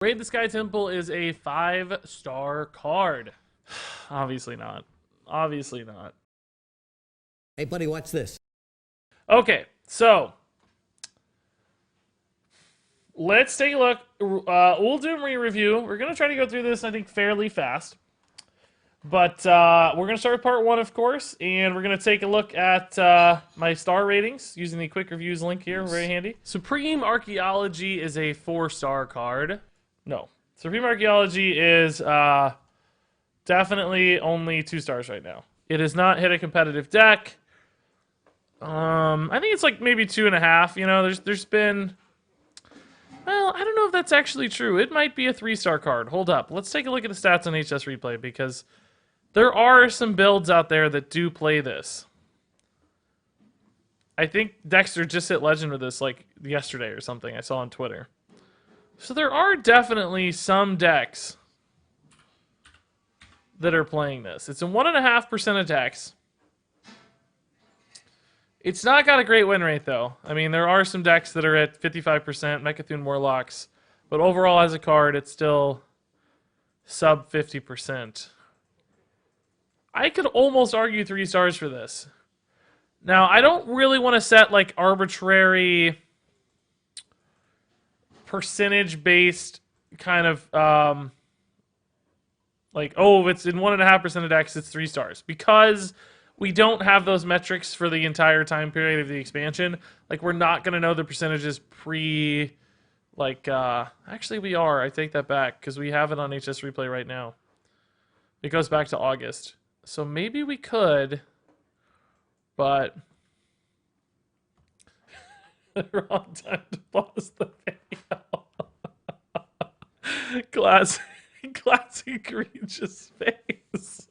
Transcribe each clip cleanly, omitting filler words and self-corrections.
Raid the Sky Temple is a 5-star card. Obviously not. Obviously not. Hey, buddy, watch this. Okay, so let's take a look. Uldum re-review. We're going to try to go through this, I think, fairly fast. But we're going to start with part 1, of course, and we're going to take a look at my star ratings using the quick reviews link here. Very handy. Supreme Archaeology is a 4-star card. No. Supreme Archaeology is definitely only 2 stars right now. It has not hit a competitive deck. I think it's like maybe 2.5. You know, there's been... Well, I don't know if that's actually true. It might be a 3-star card. Hold up. Let's take a look at the stats on HS Replay, because there are some builds out there that do play this. I think Dexter just hit Legend with this like yesterday or something. I saw on Twitter. So there are definitely some decks that are playing this. It's a 1.5% of decks. It's not got a great win rate, though. I mean, there are some decks that are at 55%, Mechathune Warlocks. But overall, as a card, it's still sub 50%. I could almost argue 3 stars for this. Now, I don't really want to set, like, arbitrary percentage-based kind of, like, oh, if it's in 1.5% of decks, it's 3 stars. Because we don't have those metrics for the entire time period of the expansion. Like, we're not going to know the percentages pre, like, actually we are. I take that back, because we have it on HS Replay right now. It goes back to August. So maybe we could, but... Wrong time to pause the video. Classic egregious face.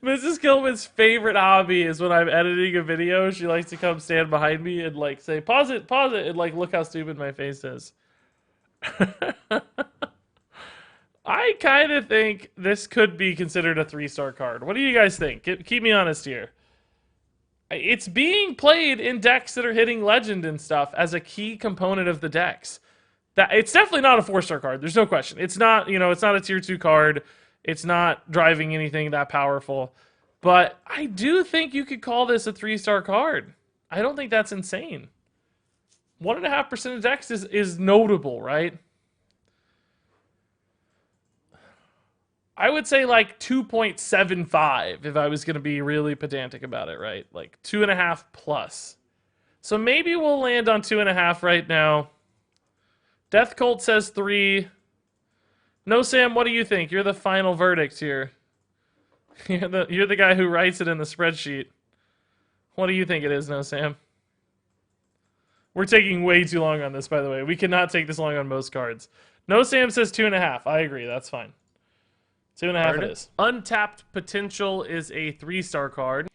Mrs. Gilman's favorite hobby is when I'm editing a video, she likes to come stand behind me and like say, pause it, and like look how stupid my face is. I kind of think this could be considered a 3-star card. What do you guys think? Keep me honest here. It's being played in decks that are hitting Legend and stuff as a key component of the decks. It's definitely not a 4-star card. There's no question. It's not, you know, it's not a tier 2 card. It's not driving anything that powerful. But I do think you could call this a 3-star card. I don't think that's insane. 1.5% of decks is notable, right? I would say like 2.75 if I was going to be really pedantic about it, right? Like 2.5 plus. So maybe we'll land on 2.5 right now. Death Cult says 3. No, Sam, what do you think? You're the final verdict here. You're the guy who writes it in the spreadsheet. What do you think it is, No, Sam? We're taking way too long on this, by the way. We cannot take this long on most cards. No, Sam says 2.5. I agree. That's fine. 2.5 it is. Untapped Potential is a 3-star card.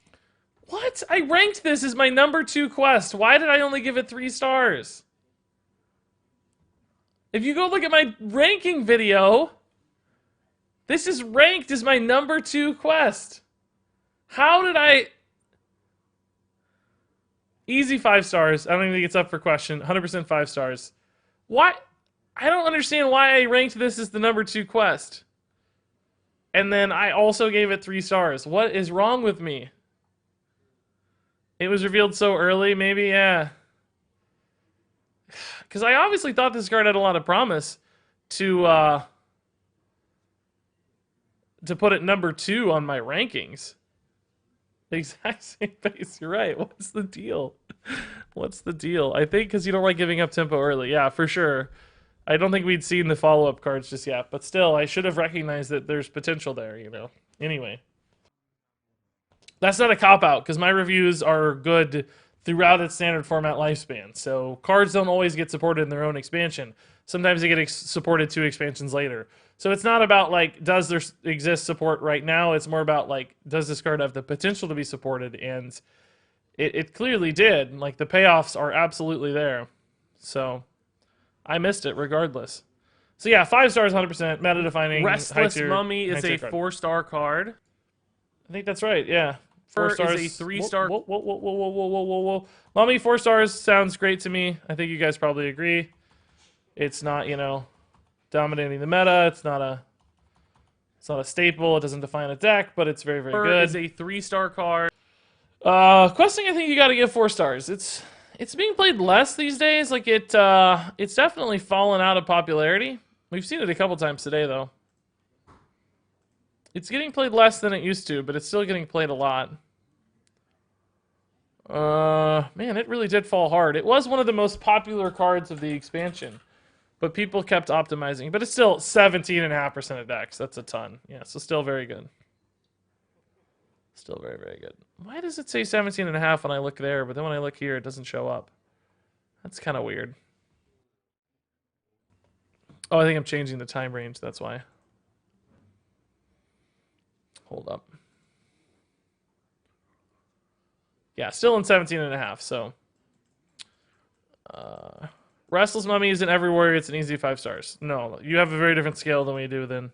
What? I ranked this as my number 2 quest. Why did I only give it 3 stars? If you go look at my ranking video, this is ranked as my number 2 quest. How did I... Easy 5 stars. I don't even think it's up for question. 100% 5 stars. Why? I don't understand why I ranked this as the number 2 quest. And then I also gave it 3 stars. What is wrong with me? It was revealed so early, maybe, yeah. Because I obviously thought this card had a lot of promise to put it number 2 on my rankings. The exact same face, you're right. What's the deal? What's the deal? I think because you don't like giving up tempo early. Yeah, for sure. I don't think we'd seen the follow-up cards just yet, but still, I should have recognized that there's potential there, you know. Anyway. That's not a cop-out, because my reviews are good throughout its standard format lifespan. So cards don't always get supported in their own expansion. Sometimes they get supported 2 expansions later. So it's not about, like, does there exist support right now? It's more about, like, does this card have the potential to be supported? And it clearly did. Like, the payoffs are absolutely there. So... I missed it regardless. So yeah, 5 stars, 100%, meta-defining. Restless Mummy is a 4-star card. I think that's right, yeah. 4 stars. Is a 3-star. Whoa. Mummy, 4 stars sounds great to me. I think you guys probably agree. It's not, dominating the meta. It's not a staple. It doesn't define a deck, but it's very, very good. It's a 3-star card. Questing, I think you got to give 4 stars. It's being played less these days. Like it's definitely fallen out of popularity. We've seen it a couple times today, though. It's getting played less than it used to, but it's still getting played a lot. Man, it really did fall hard. It was one of the most popular cards of the expansion, but people kept optimizing. But it's still 17.5% of decks. That's a ton. Yeah, so still very good. Still very, very good. Why does it say 17.5 when I look there, but then when I look here, it doesn't show up? That's kind of weird. Oh, I think I'm changing the time range. That's why. Hold up. Yeah, still in 17.5, so. Restless Mummy isn't everywhere. It's an easy 5 stars. No, you have a very different scale than we do then.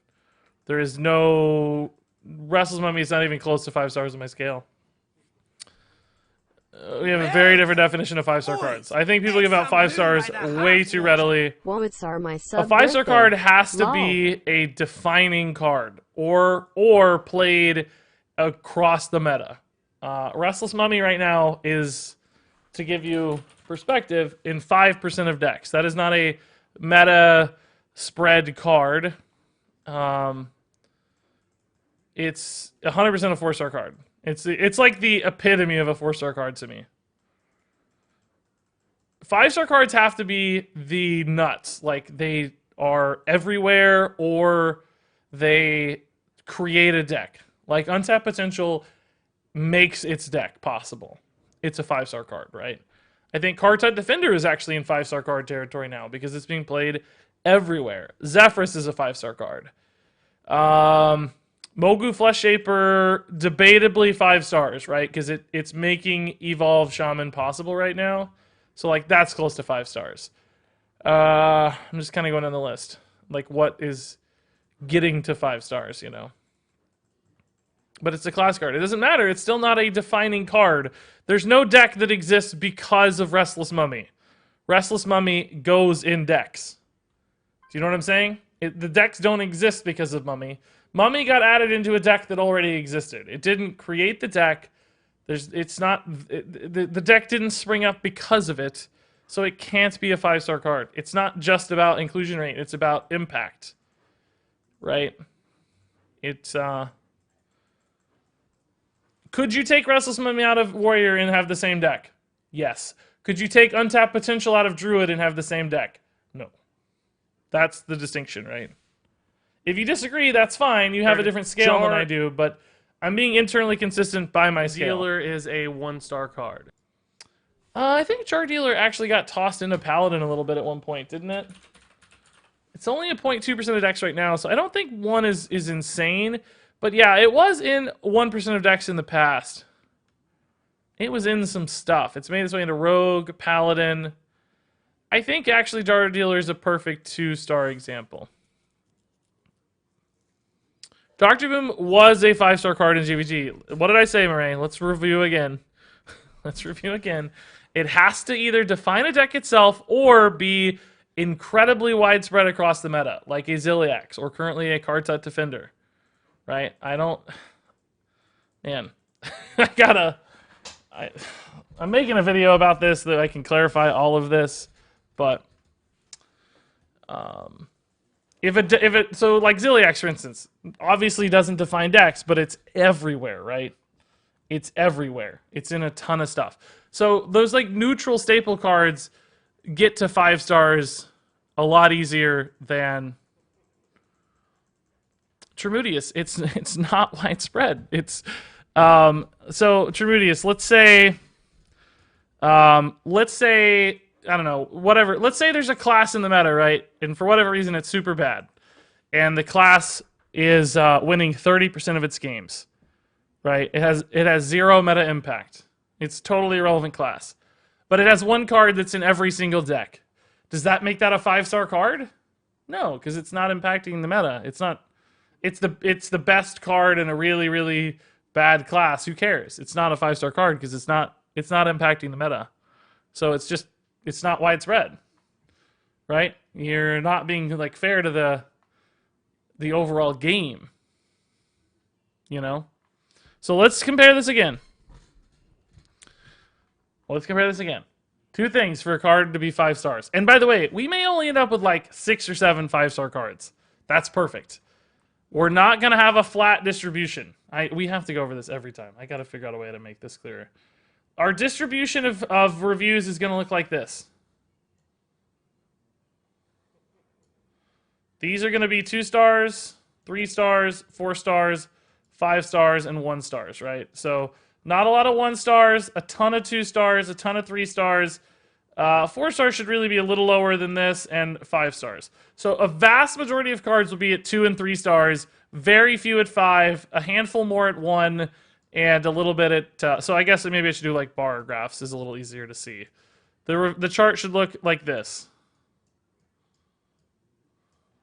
There is no... Restless Mummy is not even close to 5 stars on my scale. We have a very different definition of 5-star cards. I think people give out 5 stars way too readily. A 5-star card has to be a defining card or played across the meta. Restless Mummy right now is, to give you perspective, in 5% of decks. That is not a meta spread card. It's 100% a 4-star card. It's like the epitome of a 4-star card to me. 5-star cards have to be the nuts. Like, they are everywhere or they create a deck. Like, Untapped Potential makes its deck possible. It's a 5-star card, right? I think Card-Type Defender is actually in 5-star card territory now because it's being played everywhere. Zephyrus is a 5-star card. Mogu Flesh Shaper, debatably 5 stars, right? Because it's making Evolve Shaman possible right now. So, like, that's close to 5 stars. I'm just kind of going down the list. Like, what is getting to 5 stars, But it's a class card. It doesn't matter. It's still not a defining card. There's no deck that exists because of Restless Mummy. Restless Mummy goes in decks. Do you know what I'm saying? The decks don't exist because of Mummy. Mummy got added into a deck that already existed. It didn't create the deck. The deck didn't spring up because of it, so it can't be a 5-star card. It's not just about inclusion rate. It's about impact, right? Could you take Restless Mummy out of Warrior and have the same deck? Yes. Could you take Untapped Potential out of Druid and have the same deck? No. That's the distinction, right? If you disagree, that's fine. You have a different scale than I do, but I'm being internally consistent by my scale. Dealer is a 1-star card. I think Jar Dealer actually got tossed into Paladin a little bit at one point, didn't it? It's only a 0.2% of decks right now, so I don't think 1 is insane. But yeah, it was in 1% of decks in the past. It was in some stuff. It's made its way into Rogue, Paladin. I think actually Jar Dealer is a perfect 2-star example. Dr. Boom was a 5-star card in GVG. What did I say, Moraine? Let's review again. Let's review again. It has to either define a deck itself or be incredibly widespread across the meta, like a Ziliax or currently a Card-Type Defender. Right? Man. I'm making a video about this that I can clarify all of this, but so like Ziliax, for instance, obviously doesn't define decks, but it's everywhere, right? It's everywhere. It's in a ton of stuff. So those like neutral staple cards get to 5 stars a lot easier than Tremudius. It's not widespread. It's so Tremudius, let's say I don't know, whatever. Let's say there's a class in the meta, right? And for whatever reason, it's super bad. And the class is winning 30% of its games, right? It has 0 meta impact. It's totally irrelevant class. But it has 1 card that's in every single deck. Does that make that a 5-star card? No, because it's not impacting the meta. It's not. It's the best card in a really, really bad class. Who cares? It's not a 5-star card because it's not impacting the meta. So it's not widespread, right? You're not being like fair to the overall game. You know? So let's compare this again. Let's compare this again. 2 things for a card to be 5 stars. And by the way, we may only end up with like 6 or 7 5-star cards. That's perfect. We're not going to have a flat distribution. We have to go over this every time. I got to figure out a way to make this clearer. Our distribution of reviews is going to look like this. These are going to be 2 stars, 3 stars, 4 stars, 5 stars, and 1 stars, right? So not a lot of 1 stars, a ton of 2 stars, a ton of 3 stars. 4 stars should really be a little lower than this, and 5 stars. So a vast majority of cards will be at 2 and 3 stars, very few at 5, a handful more at 1, and a little bit at... so I guess maybe I should do like bar graphs, is a little easier to see. The chart should look like this.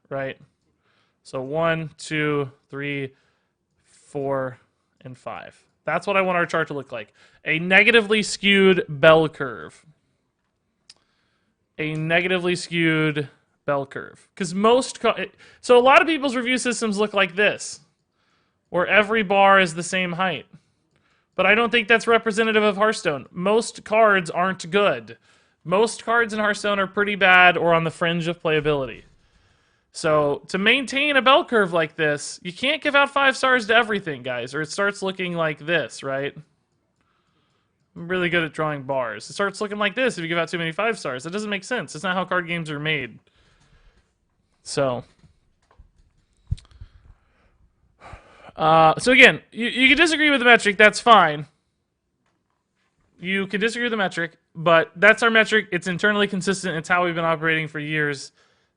Right? So 1, 2, 3, 4, and 5. That's what I want our chart to look like. A negatively skewed bell curve. A negatively skewed bell curve. Because so a lot of people's review systems look like this, where every bar is the same height. But I don't think that's representative of Hearthstone. Most cards aren't good. Most cards in Hearthstone are pretty bad or on the fringe of playability. So to maintain a bell curve like this, you can't give out 5 stars to everything, guys, or it starts looking like this, right? I'm really good at drawing bars. It starts looking like this if you give out too many 5 stars. That doesn't make sense. That's not how card games are made. So again, you can disagree with the metric. That's fine. You can disagree with the metric, but that's our metric. It's internally consistent. It's how we've been operating for years.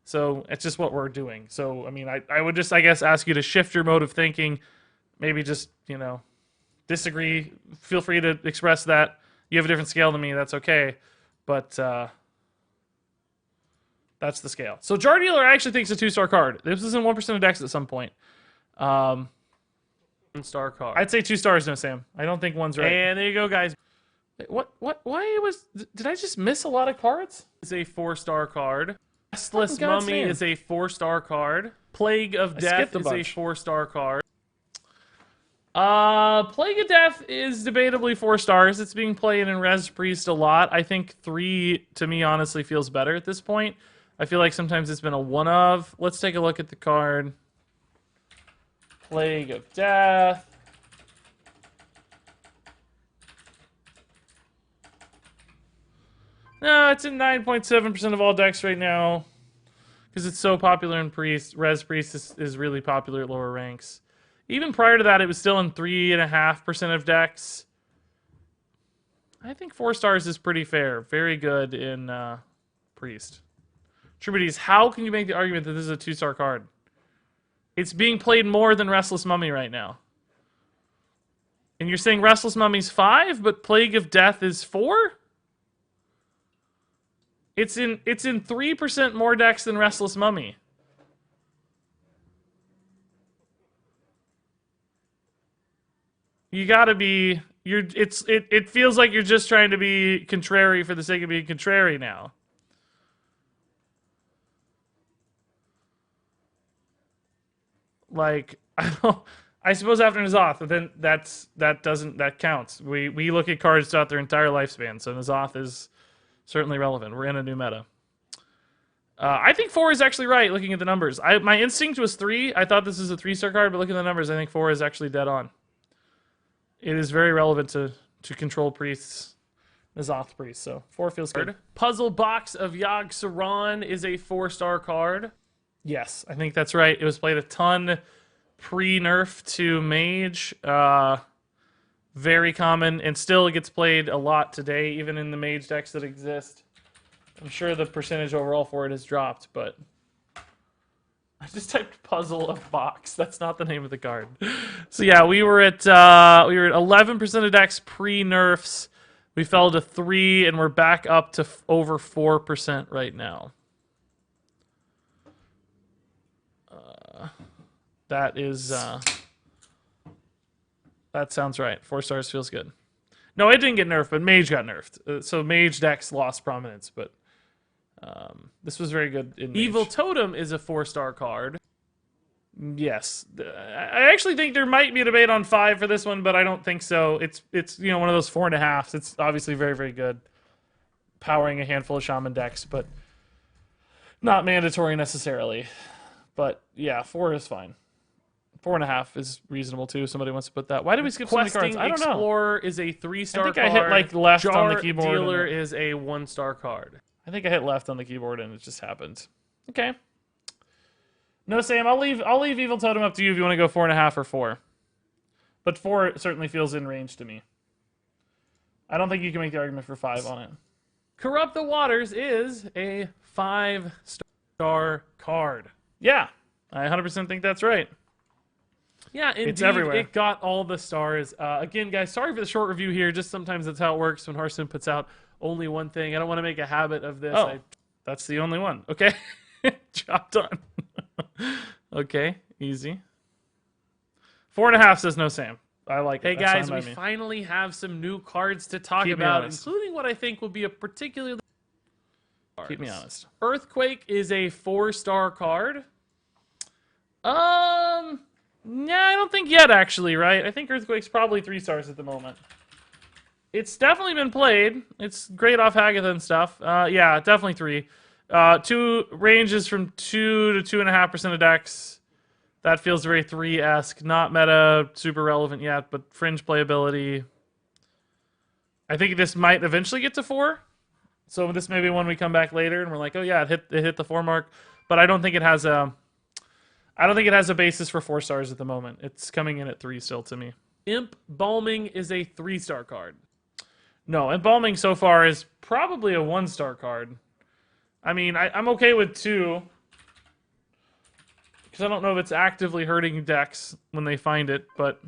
So it's just what we're doing. So, I mean, I would just, I guess, ask you to shift your mode of thinking. Maybe just, disagree. Feel free to express that. You have a different scale than me. That's okay. But that's the scale. So Jar Dealer I actually think is a 2-star card. This is in 1% of decks at some point. 1-star card. I'd say 2 stars, no, Sam. I don't think 1's right. And there you go, guys. Did I just miss a lot of cards? It's a 4-star card. Restless God's Mummy name. is a 4-star card. Plague of Death is a 4-star card. Plague of Death is debatably 4 stars. It's being played in Res Priest a lot. I think 3, to me, honestly, feels better at this point. I feel like sometimes it's been a one of. Let's take a look at the card. Plague of Death. No, it's in 9.7% of all decks right now. Because it's so popular in Priest. Res Priest is really popular at lower ranks. Even prior to that, it was still in 3.5% of decks. I think 4 stars is pretty fair. Very good in Priest. Troubadours, how can you make the argument that this is a 2-star card? It's being played more than Restless Mummy right now. And you're saying Restless Mummy's 5, but Plague of Death is 4? It's in 3% more decks than Restless Mummy. You gotta be... It feels like you're just trying to be contrary for the sake of being contrary now. Like, I suppose after N'Zoth, but then that counts. We look at cards throughout their entire lifespan, so N'Zoth is certainly relevant. We're in a new meta. I think 4 is actually right, looking at the numbers. My instinct was 3. I thought this is a 3-star card, but looking at the numbers, I think 4 is actually dead on. It is very relevant to control priests, N'Zoth priests, so 4 feels good. Puzzle Box of Yogg-Saron is a 4-star card. Yes, I think that's right. It was played a ton pre-nerf to Mage. Very common, and still gets played a lot today, even in the Mage decks that exist. I'm sure the percentage overall for it has dropped, but... I just typed Puzzle of Box. That's not the name of the card. So yeah, we were at 11% of decks pre-nerfs. We fell to 3, and we're back up to over 4% right now. That is, that sounds right. 4 stars feels good. No, it didn't get nerfed, but Mage got nerfed. So Mage decks lost prominence, but This was very good in Evil Mage. Totem is a 4-star card. Yes, I actually think there might be a debate on 5 for this one, but I don't think so. It's one of those 4.5s. It's obviously very, very good, powering a handful of Shaman decks, but not mandatory necessarily. But yeah, 4 is fine. 4.5 is reasonable too. Somebody wants to put that. Why did we skip so many cards? I don't know. Explorer is a 3-star card. I think I hit like left Jar on the keyboard. Dealer is a 1-star card. I think I hit left on the keyboard and it just happened. Okay. No, Sam, I'll leave Evil Totem up to you if you want to go 4.5 or 4. But 4 certainly feels in range to me. I don't think you can make the argument for 5 on it. Corrupt the Waters is a 5-star card. Yeah, I 100% think that's right. Yeah, indeed, it's everywhere. It got all the stars. Again, guys, sorry for the short review here. Just sometimes that's how it works when Hearthstone puts out only one thing. I don't want to make a habit of this. Oh, that's the only one. Okay, job done. Okay, easy. 4.5 says no, Sam. I like it. Hey, guys, we finally have some new cards to talk about, including what I think will be a particularly... Keep me honest. Earthquake is a 4-star card. Yeah, I don't think yet, actually, right? I think Earthquake's probably 3 stars at the moment. It's definitely been played. It's great off Hagatha and stuff. Yeah, definitely 3. 2 ranges from 2 to 2.5% of decks. That feels very 3-esque. Not meta, super relevant yet, but fringe playability. I think this might eventually get to 4. So this may be one we come back later and we're like, oh yeah, it hit the 4 mark. But I don't think it has a... I don't think it has a basis for 4 stars at the moment. It's coming in at 3 still to me. Embalming is a 3-star card. No, Embalming so far is probably a 1-star card. I mean, I'm okay with 2. Because I don't know if it's actively hurting decks when they find it, but...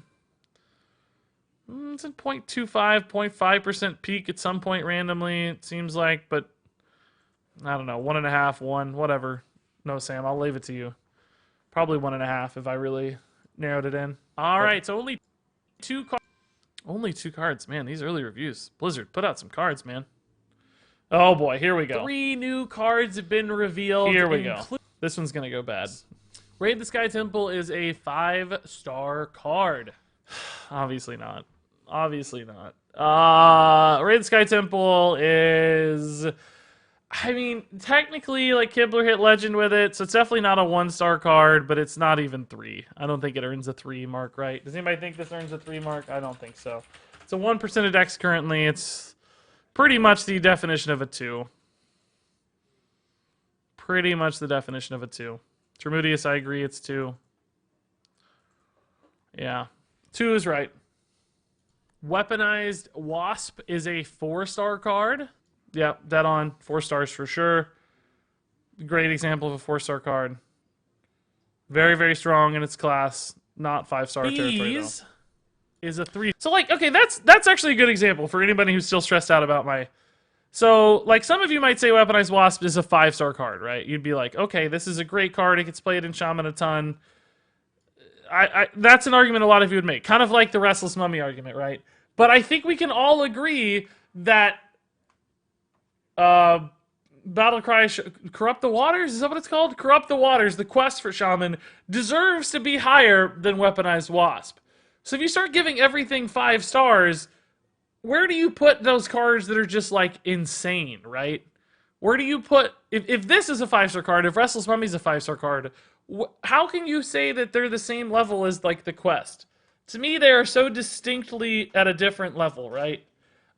It's at 0.25, 0.5% peak at some point randomly, it seems like, but... I don't know, 1.5, 1, whatever. No, Sam, I'll leave it to you. Probably 1.5 if I really narrowed it in. All right, so only 2 cards. Only 2 cards, man. These early reviews. Blizzard, put out some cards, man. Oh boy, here we go. 3 new cards have been revealed. Here we go. This one's gonna go bad. Raid the Sky Temple is a 5-star card. Obviously not. Obviously not. Raid the Sky Temple is... I mean, technically, like, Kibler hit Legend with it, so it's definitely not a 1-star card, but it's not even 3. I don't think it earns a 3 mark, right? Does anybody think this earns a 3 mark? I don't think so. It's a 1% of decks currently. It's pretty much the definition of a 2. Pretty much the definition of a 2. Tremudius, I agree, it's 2. Yeah. 2 is right. Weaponized Wasp is a 4-star card. Yeah, dead on. 4 stars for sure. Great example of a 4-star card. Very, very strong in its class. Not 5-star territory, though. Is a 3. So, like, okay, that's actually a good example for anybody who's still stressed out about my... So, like, some of you might say Weaponized Wasp is a 5-star card, right? You'd be like, okay, this is a great card. It gets played in Shaman a ton. That's an argument a lot of you would make. Kind of like the Restless Mummy argument, right? But I think we can all agree that... Battlecry, Corrupt the Waters? Is that what it's called? Corrupt the Waters, the quest for Shaman, deserves to be higher than Weaponized Wasp. So if you start giving everything 5 stars, where do you put those cards that are just, like, insane, right? Where do you put... If this is a 5-star card, if Restless Mummy's a 5-star card, how can you say that they're the same level as, like, the quest? To me, they are so distinctly at a different level, right?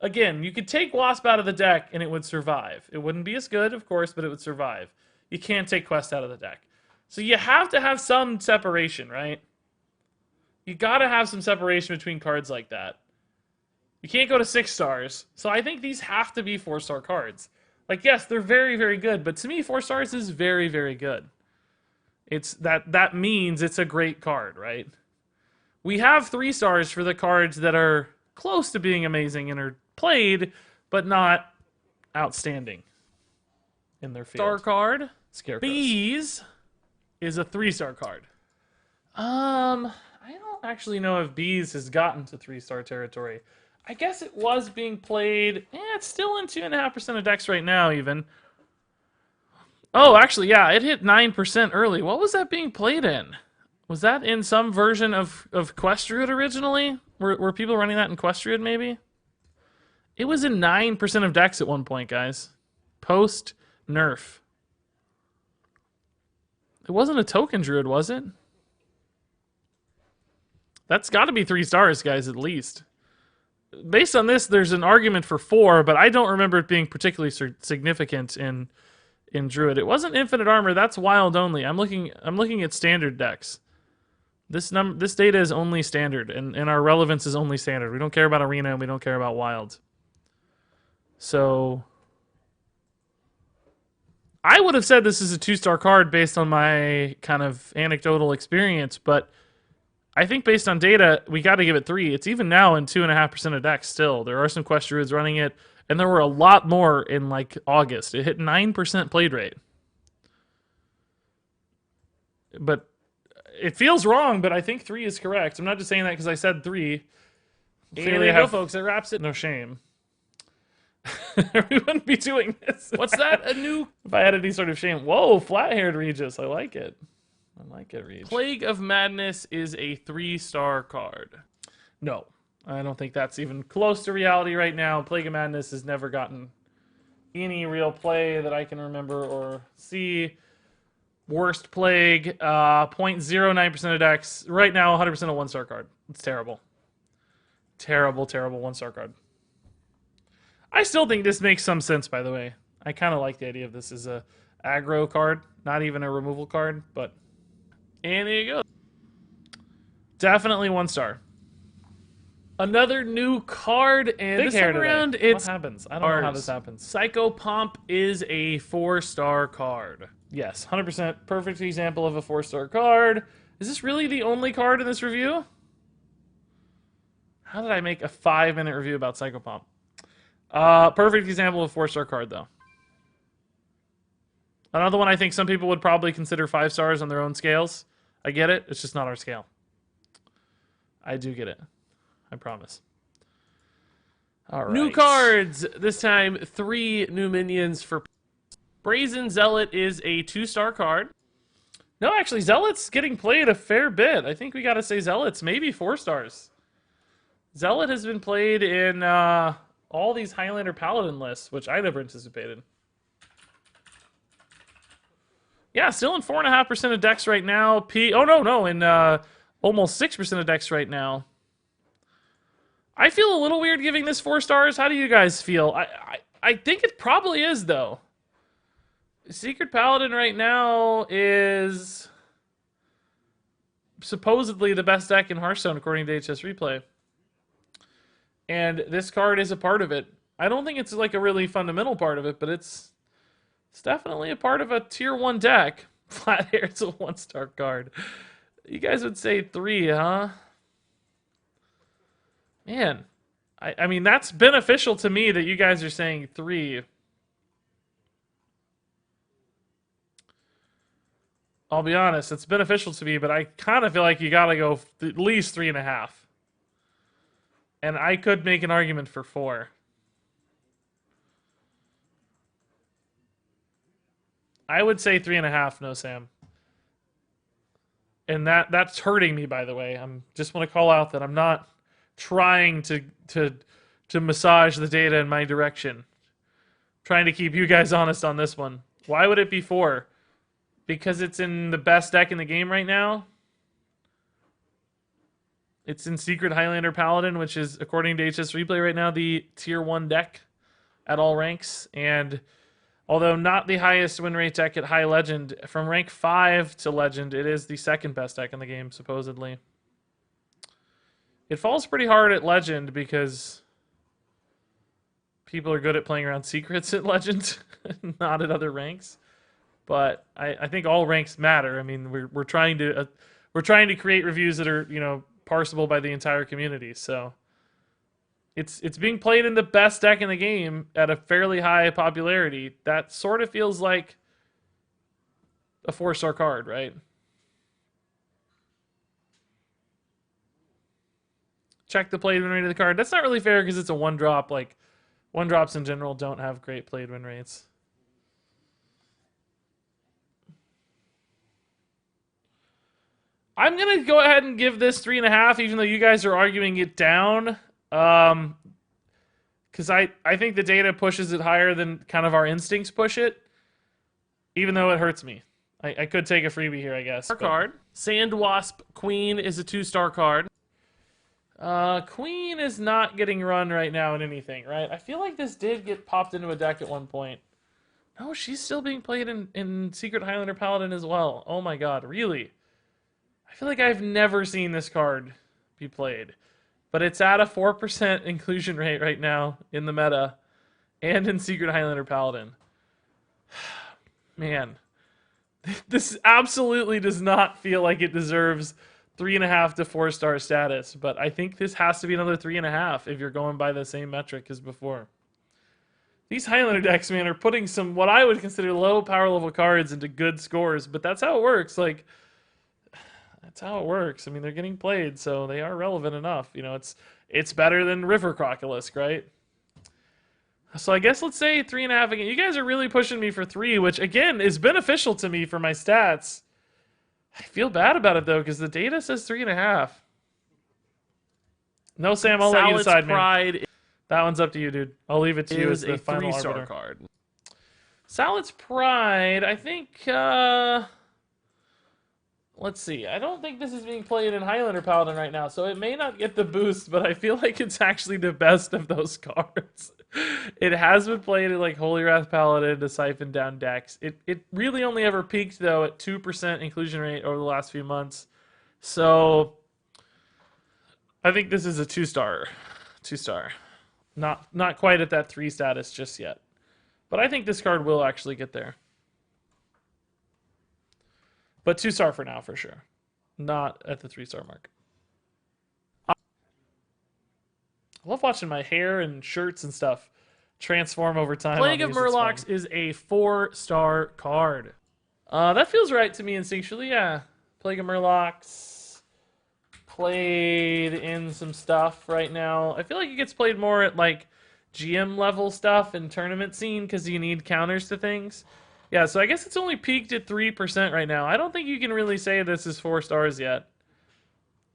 Again, you could take Wasp out of the deck and it would survive. It wouldn't be as good, of course, but it would survive. You can't take Quest out of the deck. So you have to have some separation, right? You gotta have some separation between cards like that. You can't go to 6 stars. So I think these have to be 4-star cards. Like, yes, they're very, very good, but to me, 4 stars is very, very good. It's that means it's a great card, right? We have 3 stars for the cards that are close to being amazing and are played, but not outstanding in their field. Star card. Scarecrows. Bees is a 3-star card. I don't actually know if Bees has gotten to 3-star territory. I guess it was being played. It's still in 2.5% of decks right now, even. Oh, actually, yeah, it hit 9% early. What was that being played in? Was that in some version of Quest Druid originally? Were people running that in Quest Druid, maybe? It was in 9% of decks at one point, guys. Post nerf. It wasn't a token druid, was it? That's got to be 3 stars, guys, at least. Based on this, there's an argument for 4, but I don't remember it being particularly significant in druid. It wasn't infinite armor. That's wild only. I'm looking at standard decks. This data is only standard, and our relevance is only standard. We don't care about arena, and we don't care about wild. So I would have said this is a 2-star card based on my kind of anecdotal experience, but I think based on data, we got to give it 3. It's even now in 2.5% of decks still. There are some Quest Druids running it, and there were a lot more in like August. It hit 9% played rate. But it feels wrong, but I think 3 is correct. I'm not just saying that because I said 3. There you go, folks. That wraps it. No shame. We wouldn't be doing this. What's that? A new... If I had any sort of shame. Whoa, flat-haired Regis. I like it. I like it, Regis. Plague of Madness is a 3-star card. No, I don't think that's even close to reality right now. Plague of Madness has never gotten any real play that I can remember or see. Worst Plague, 0.09% of decks. Right now, 100% a 1-star card. It's terrible. Terrible, terrible 1-star card. I still think this makes some sense, by the way. I kind of like the idea of this as a aggro card, not even a removal card, but... And there you go. Definitely 1-star. Another new card, and Big this time around, it's... What happens? I don't know how this happens. Psycho Pomp is a 4-star card. Yes, 100%. Perfect example of a 4-star card. Is this really the only card in this review? How did I make a 5-minute review about Psycho Pomp? Perfect example of a 4-star card, though. Another one I think some people would probably consider 5 stars on their own scales. I get it. It's just not our scale. I do get it. I promise. All right. New cards. This time, 3 new minions for... Brazen Zealot is a 2-star card. No, actually, Zealot's getting played a fair bit. I think we got to say Zealot's maybe 4 stars. Zealot has been played in all these Highlander Paladin lists, which I never anticipated. Yeah, still in 4.5% of decks right now. In almost 6% of decks right now. I feel a little weird giving this 4 stars. How do you guys feel? I think it probably is, though. Secret Paladin right now is supposedly the best deck in Hearthstone, according to HS Replay. And this card is a part of it. I don't think it's like a really fundamental part of it, but it's definitely a part of a tier 1 deck. Flat hair, it's a 1-star card. You guys would say 3, huh? Man, I mean, that's beneficial to me that you guys are saying 3. I'll be honest, it's beneficial to me, but I kind of feel like you gotta go at least 3.5. And I could make an argument for 4. I would say 3.5, no Sam. And that's hurting me, by the way. I'm just want to call out that I'm not trying to massage the data in my direction. I'm trying to keep you guys honest on this one. Why would it be 4? Because it's in the best deck in the game right now. It's in Secret Highlander Paladin, which is, according to HS Replay right now, the tier 1 deck at all ranks. And although not the highest win rate deck at High Legend, from rank 5 to Legend, it is the second best deck in the game, supposedly. It falls pretty hard at Legend because people are good at playing around secrets at Legend, not at other ranks. But I think all ranks matter. I mean, we're trying to create reviews that are, you know, parsable by the entire community. So it's being played in the best deck in the game at a fairly high popularity. That sort of feels like a 4-star card, right? Check the played win rate of the card. That's not really fair because it's a 1-drop. Like, 1-drops in general don't have great played win rates. I'm gonna go ahead and give this 3.5, even though you guys are arguing it down. Because I think the data pushes it higher than kind of our instincts push it, even though it hurts me. I could take a freebie here, I guess. Card. Sand Wasp Queen is a 2-star card. Queen is not getting run right now in anything, right? I feel like this did get popped into a deck at one point. No, she's still being played in Secret Highlander Paladin as well. Oh my god, really? I feel like I've never seen this card be played. But it's at a 4% inclusion rate right now in the meta and in Secret Highlander Paladin. Man, this absolutely does not feel like it deserves 3.5 to 4-star status, but I think this has to be another 3.5 if you're going by the same metric as before. These Highlander decks, man, are putting some what I would consider low power level cards into good scores, but that's how it works. Like, that's how it works. I mean, they're getting played, so they are relevant enough. You know, it's better than River Crocolisk, right? So I guess let's say 3.5 again. You guys are really pushing me for 3, which again is beneficial to me for my stats. I feel bad about it though, because the data says 3.5. No, Sam, I'll let you decide, man. That one's up to you, dude. I'll leave it to you as the final 3-star card. Salad's Pride, I think, let's see. I don't think this is being played in Highlander Paladin right now, so it may not get the boost, but I feel like it's actually the best of those cards. It has been played in like Holy Wrath Paladin to siphon down decks. It really only ever peaked, though, at 2% inclusion rate over the last few months. So I think this is a 2-star. 2-star. Not quite at that 3 status just yet. But I think this card will actually get there. But 2-star for now, for sure. Not at the 3-star mark. I love watching my hair and shirts and stuff transform over time. Plague of Murlocs is a 4-star card. That feels right to me instinctually, yeah. Plague of Murlocs. Played in some stuff right now. I feel like it gets played more at like GM level stuff and tournament scene because you need counters to things. Yeah, so I guess it's only peaked at 3% right now. I don't think you can really say this is 4 stars yet.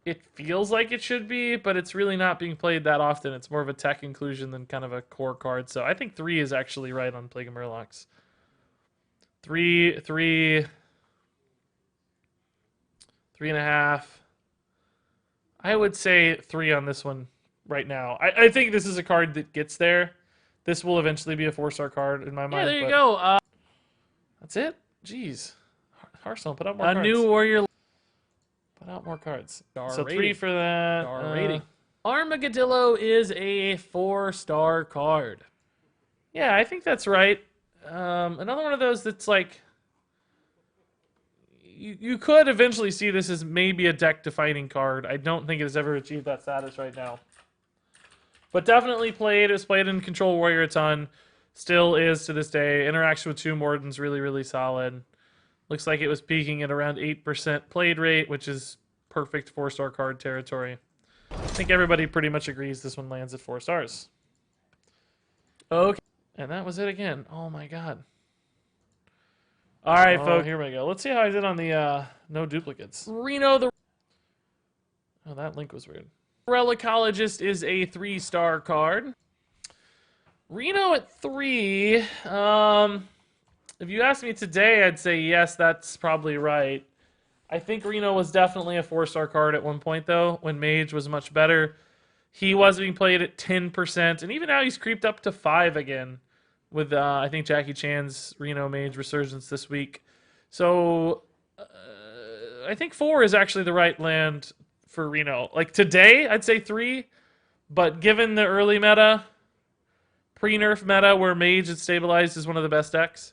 It feels like it should be, but it's really not being played that often. It's more of a tech inclusion than kind of a core card. So I think 3 is actually right on Plague of Murlocs. 3.5. I would say 3 on this one right now. I think this is a card that gets there. This will eventually be a 4-star card in my mind. Yeah, there you go. That's it? Jeez. Hearthstone, put out more cards. A new warrior. Put out more cards. Star so rating. 3 for that. Star rating. Armageddillo is a 4-star card. Yeah, I think that's right. Another one of those that's like... You could eventually see this as maybe a deck-defining card. I don't think it has ever achieved that status right now. But definitely played. It was played in Control Warrior a ton. Still is to this day. Interaction with Tomb Warden's really, really solid. Looks like it was peaking at around 8% played rate, which is perfect 4-star card territory. I think everybody pretty much agrees this one lands at 4 stars. Okay. And that was it again. Oh my god. All right, folks. Here we go. Let's see how I did on the no duplicates. Reno the... Oh, that link was weird. Relicologist is a 3-star card. Reno at 3. If you asked me today, I'd say yes, that's probably right. I think Reno was definitely a 4-star card at one point, though, when Mage was much better. He was being played at 10%, and even now he's creeped up to 5 again with, I think, Jackie Chan's Reno Mage resurgence this week. So, I think 4 is actually the right land for Reno. Like, today, I'd say 3, but given the early meta, pre-nerf meta, where Mage is stabilized is one of the best decks,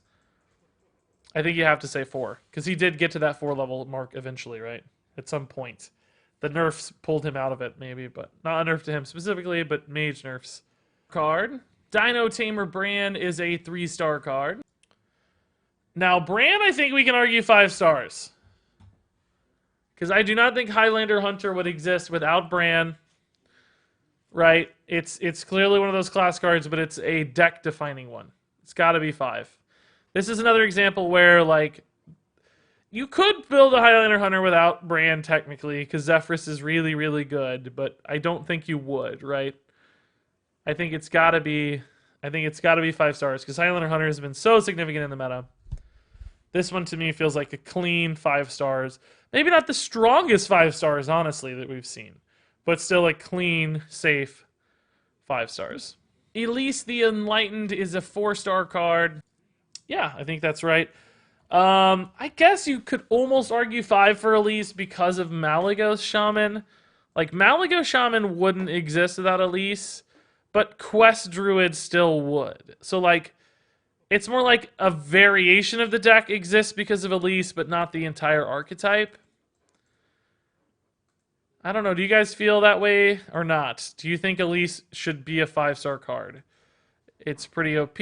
I think you have to say 4, because he did get to that 4 level mark eventually, right? At some point. The nerfs pulled him out of it, maybe, but not a nerf to him specifically, but Mage nerfs. Card. Dino Tamer Bran is a 3-star card. Now, Bran, I think we can argue 5 stars. Because I do not think Highlander Hunter would exist without Bran. Right? It's clearly one of those class cards, but it's a deck-defining one. It's got to be 5. This is another example where, like, You could build a Highlander Hunter without Bran, technically, because Zephyrus is really, really good, but I don't think you would, right? I think it's gotta be 5 stars, because Highlander Hunter has been so significant in the meta. This one to me feels like a clean 5 stars. Maybe not the strongest 5 stars, honestly, that we've seen, but still a clean, safe 5 stars. Elise the Enlightened is a 4-star card. Yeah, I think that's right. I guess you could almost argue 5 for Elise because of Malygos Shaman. Like, Malygos Shaman wouldn't exist without Elise, but Quest Druid still would. So, like, it's more like a variation of the deck exists because of Elise, but not the entire archetype. I don't know. Do you guys feel that way or not? Do you think Elise should be a 5-star card? It's pretty OP.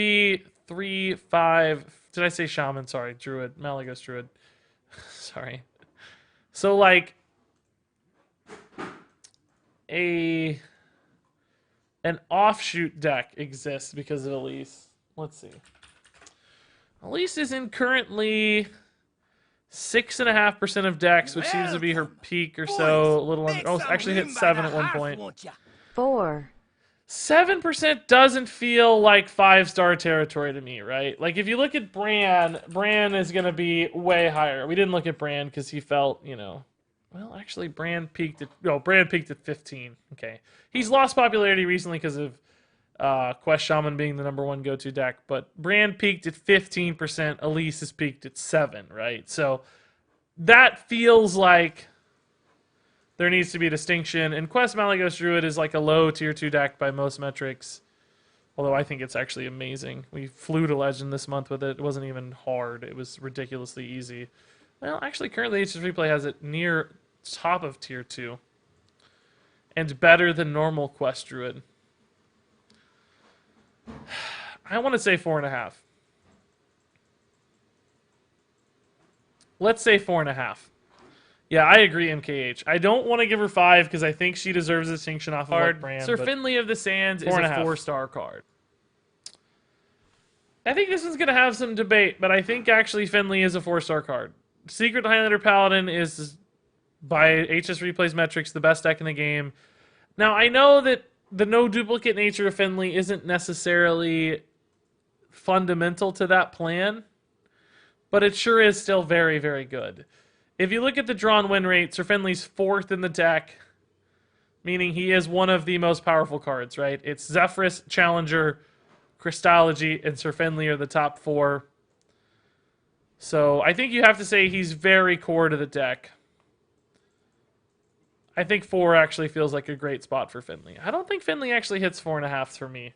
3, 5. Did I say Shaman? Sorry, Druid. Malygos Druid. Sorry. So, like, an offshoot deck exists because of Elise. Let's see. Elise is in currently 6.5% of decks, which seems to be her peak or so. A little under. Oh, actually hit 7 at one point. 4. 7% doesn't feel like 5-star territory to me, right? Like, if you look at Bran is going to be way higher. We didn't look at Bran because he felt, well, actually, Bran peaked at 15. Okay. He's lost popularity recently because of Quest Shaman being the #1 go-to deck, but Bran peaked at 15%. Elise has peaked at 7, right? So that feels like there needs to be a distinction. And Quest Malygos Druid is like a low tier 2 deck by most metrics. Although I think it's actually amazing. We flew to Legend this month with it. It wasn't even hard. It was ridiculously easy. Well, actually, currently HS Replay has it near top of tier 2. And better than normal Quest Druid. I want to say 4.5. Let's say 4.5. Yeah, I agree, MKH. I don't want to give her 5 because I think she deserves a distinction off of like Bran. Sir Finley of the Sands is a 4-star card. I think this one's going to have some debate, but I think actually Finley is a 4-star card. Secret Highlander Paladin is, by HS Replay's metrics, the best deck in the game. Now, I know that the no duplicate nature of Finley isn't necessarily fundamental to that plan, but it sure is still very, very good. If you look at the drawn win rate, Sir Finley's 4th in the deck, meaning he is one of the most powerful cards, right? It's Zephyrus, Challenger, Christology, and Sir Finley are the top 4. So I think you have to say he's very core to the deck. I think 4 actually feels like a great spot for Finley. I don't think Finley actually hits 4.5 for me.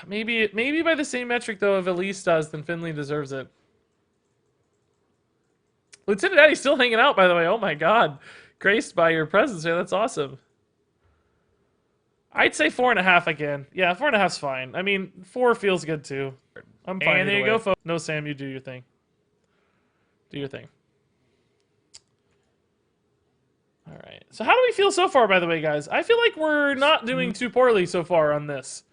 Maybe by the same metric, though, if Elise does, then Finley deserves it. Lieutenant Daddy's still hanging out, by the way. Oh my god. Graced by your presence here. That's awesome. I'd say 4.5 again. Yeah, 4.5's fine. I mean, 4 feels good too. I'm fine. And there you go, folks. No, Sam, you do your thing. Do your thing. Alright. So how do we feel so far, by the way, guys? I feel like we're not doing too poorly so far on this.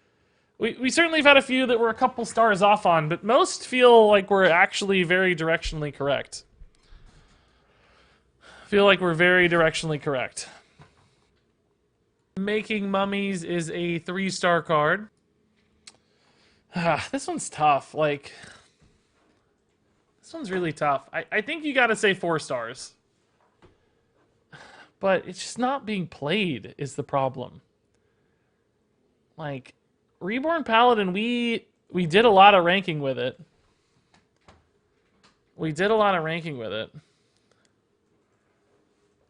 We certainly have had a few that we're a couple stars off on, but most feel like we're actually very directionally correct. Feel like we're very directionally correct. Making Mummies is a 3-star card. This one's tough. Like, this one's really tough. I think you gotta say 4 stars. But it's just not being played is the problem. Like, Reborn Paladin, we did a lot of ranking with it.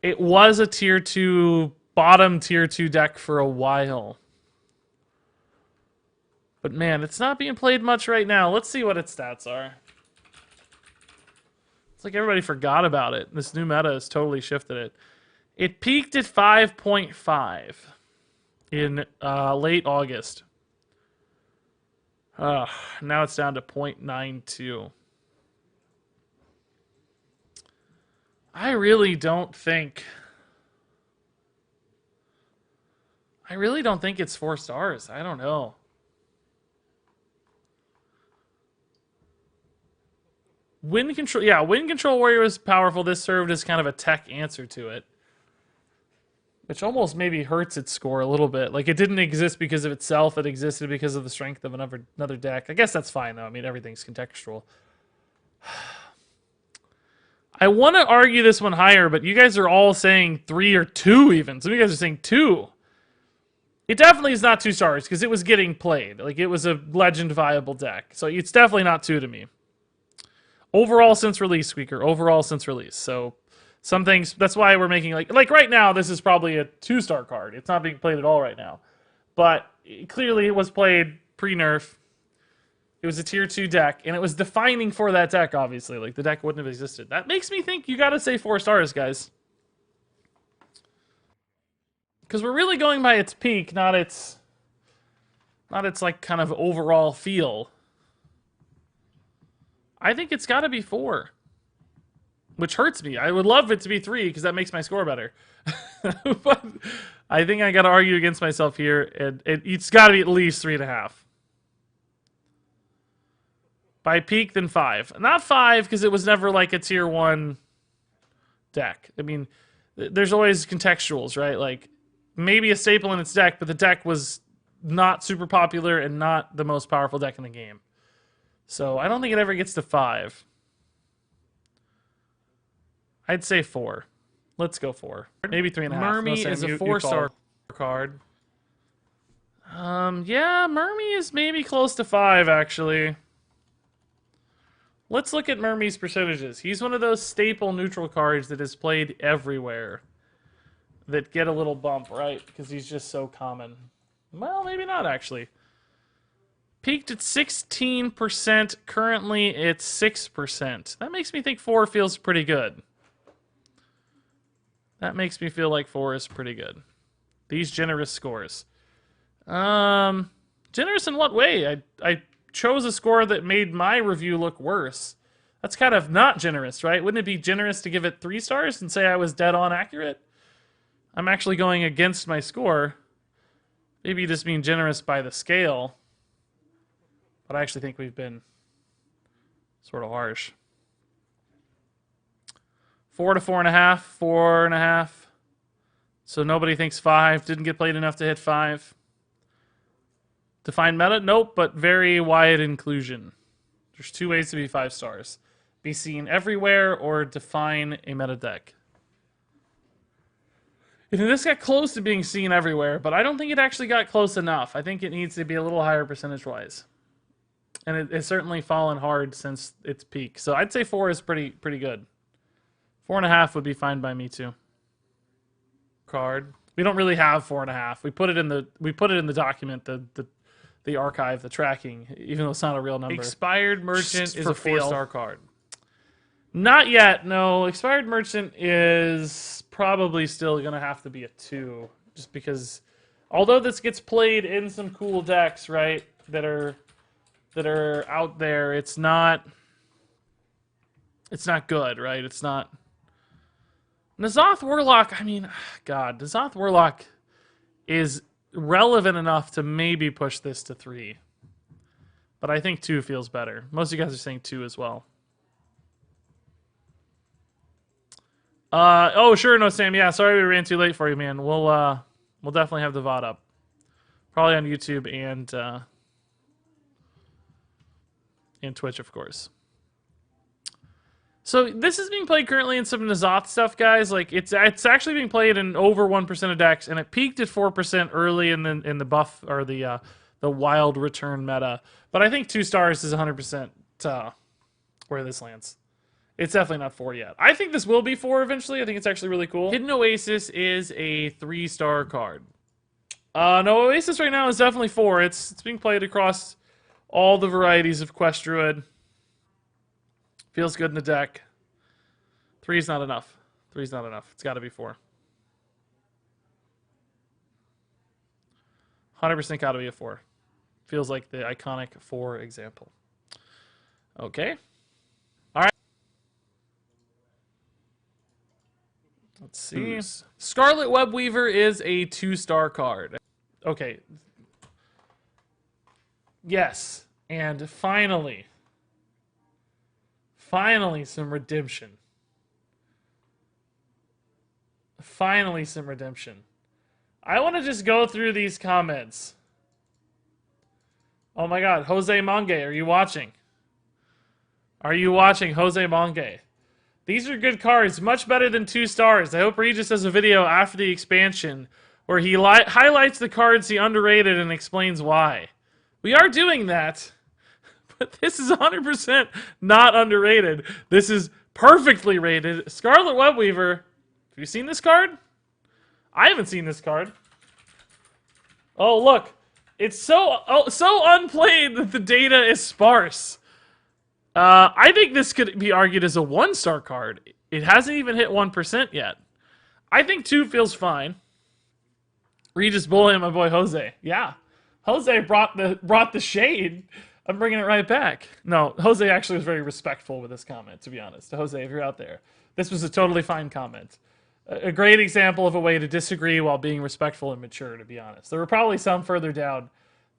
It was a tier 2, bottom tier 2 deck for a while. But man, it's not being played much right now. Let's see what its stats are. It's like everybody forgot about it. This new meta has totally shifted it. It peaked at 5.5 in late August. Now it's down to 0.92. I really don't think it's 4 stars. I don't know. Wind Control, yeah, Wind Control Warrior was powerful. This served as kind of a tech answer to it, which almost maybe hurts its score a little bit. Like, it didn't exist because of itself. It existed because of the strength of another deck. I guess that's fine, though. I mean, everything's contextual. I want to argue this one higher, but you guys are all saying 3 or 2 even. Some of you guys are saying 2. It definitely is not 2 stars because it was getting played. Like, it was a legend viable deck. So it's definitely not 2 to me. Overall since release, Squeaker. Overall since release. So some things, that's why we're making like right now, this is probably a 2-star card. It's not being played at all right now. But clearly it was played pre-nerf. It was a tier 2 deck, and it was defining for that deck, obviously. Like, the deck wouldn't have existed. That makes me think you gotta say 4 stars, guys. Because we're really going by its peak, not its like kind of overall feel. I think it's gotta be 4. Which hurts me. I would love it to be 3, because that makes my score better. But I think I gotta argue against myself here, and it's gotta be at least 3.5. By peak, then 5. Not 5, because it was never like a tier 1 deck. I mean, there's always contextuals, right? Like, maybe a staple in its deck, but the deck was not super popular and not the most powerful deck in the game. So I don't think it ever gets to 5. I'd say 4. Let's go 4. Maybe 3.5. Mermy is a 4-star card. Yeah, Mermy is maybe close to 5, actually. Let's look at Mermy's percentages. He's one of those staple neutral cards that is played everywhere. That get a little bump, right? Because he's just so common. Well, maybe not, actually. Peaked at 16%. Currently, it's 6%. That makes me think 4 feels pretty good. That makes me feel like 4 is pretty good. These generous scores. Generous in what way? I chose a score that made my review look worse. That's kind of not generous, right? Wouldn't it be generous to give it 3 stars and say I was dead on accurate? I'm actually going against my score. Maybe you just mean generous by the scale. But I actually think we've been sort of harsh. 4 to 4.5, 4.5. So nobody thinks 5. Didn't get played enough to hit 5. Define meta? Nope, but very wide inclusion. There's 2 ways to be 5 stars. Be seen everywhere or define a meta deck. And this got close to being seen everywhere, but I don't think it actually got close enough. I think it needs to be a little higher percentage-wise. And it's certainly fallen hard since its peak. So I'd say 4 is pretty good. 4.5 would be fine by me too. Card. We don't really have 4.5. We put it in the document, the archive, the tracking, even though it's not a real number. Expired Merchant is a 4-star card. Not yet, no. Expired Merchant is probably still going to have to be a 2. Just because, although this gets played in some cool decks, right, that are out there, it's not good, right? It's not. N'Zoth Warlock, I mean, God, N'Zoth Warlock is relevant enough to maybe push this to 3. But I think 2 feels better. Most of you guys are saying 2 as well. Oh, sure, no, Sam. Yeah, sorry we ran too late for you, man. We'll definitely have the VOD up. Probably on YouTube and Twitch, of course. So this is being played currently in some N'Zoth stuff, guys. Like it's actually being played in over 1% of decks, and it peaked at 4% early in the buff or the wild return meta. But I think 2 stars is 100% where this lands. It's definitely not 4 yet. I think this will be 4 eventually. I think it's actually really cool. Hidden Oasis is a 3-star card. No, Oasis right now is definitely 4. It's being played across all the varieties of Quest Druid. Feels good in the deck. 3 is not enough. 3 is not enough. It's got to be 4. 100% got to be a 4. Feels like the iconic 4 example. Okay. All right. Let's see. Scarlet Webweaver is a 2-star card. Okay. Yes. And finally. Finally, some redemption. Finally, some redemption. I want to just go through these comments. Oh my god, Jose Mange, are you watching? Are you watching, Jose Mange? These are good cards, much better than 2 stars. I hope Regis does a video after the expansion where he highlights the cards he underrated and explains why. We are doing that, but this is 100% not underrated. This is perfectly rated. Scarlet Webweaver. Have you seen this card? I haven't seen this card. Oh, look. It's so unplayed that the data is sparse. I think this could be argued as a 1-star card. It hasn't even hit 1% yet. I think 2 feels fine. Regis bullying my boy Jose. Yeah. Jose brought the shade. I'm bringing it right back. No, Jose actually was very respectful with this comment, to be honest. Jose, if you're out there, this was a totally fine comment. A great example of a way to disagree while being respectful and mature, to be honest. There were probably some further down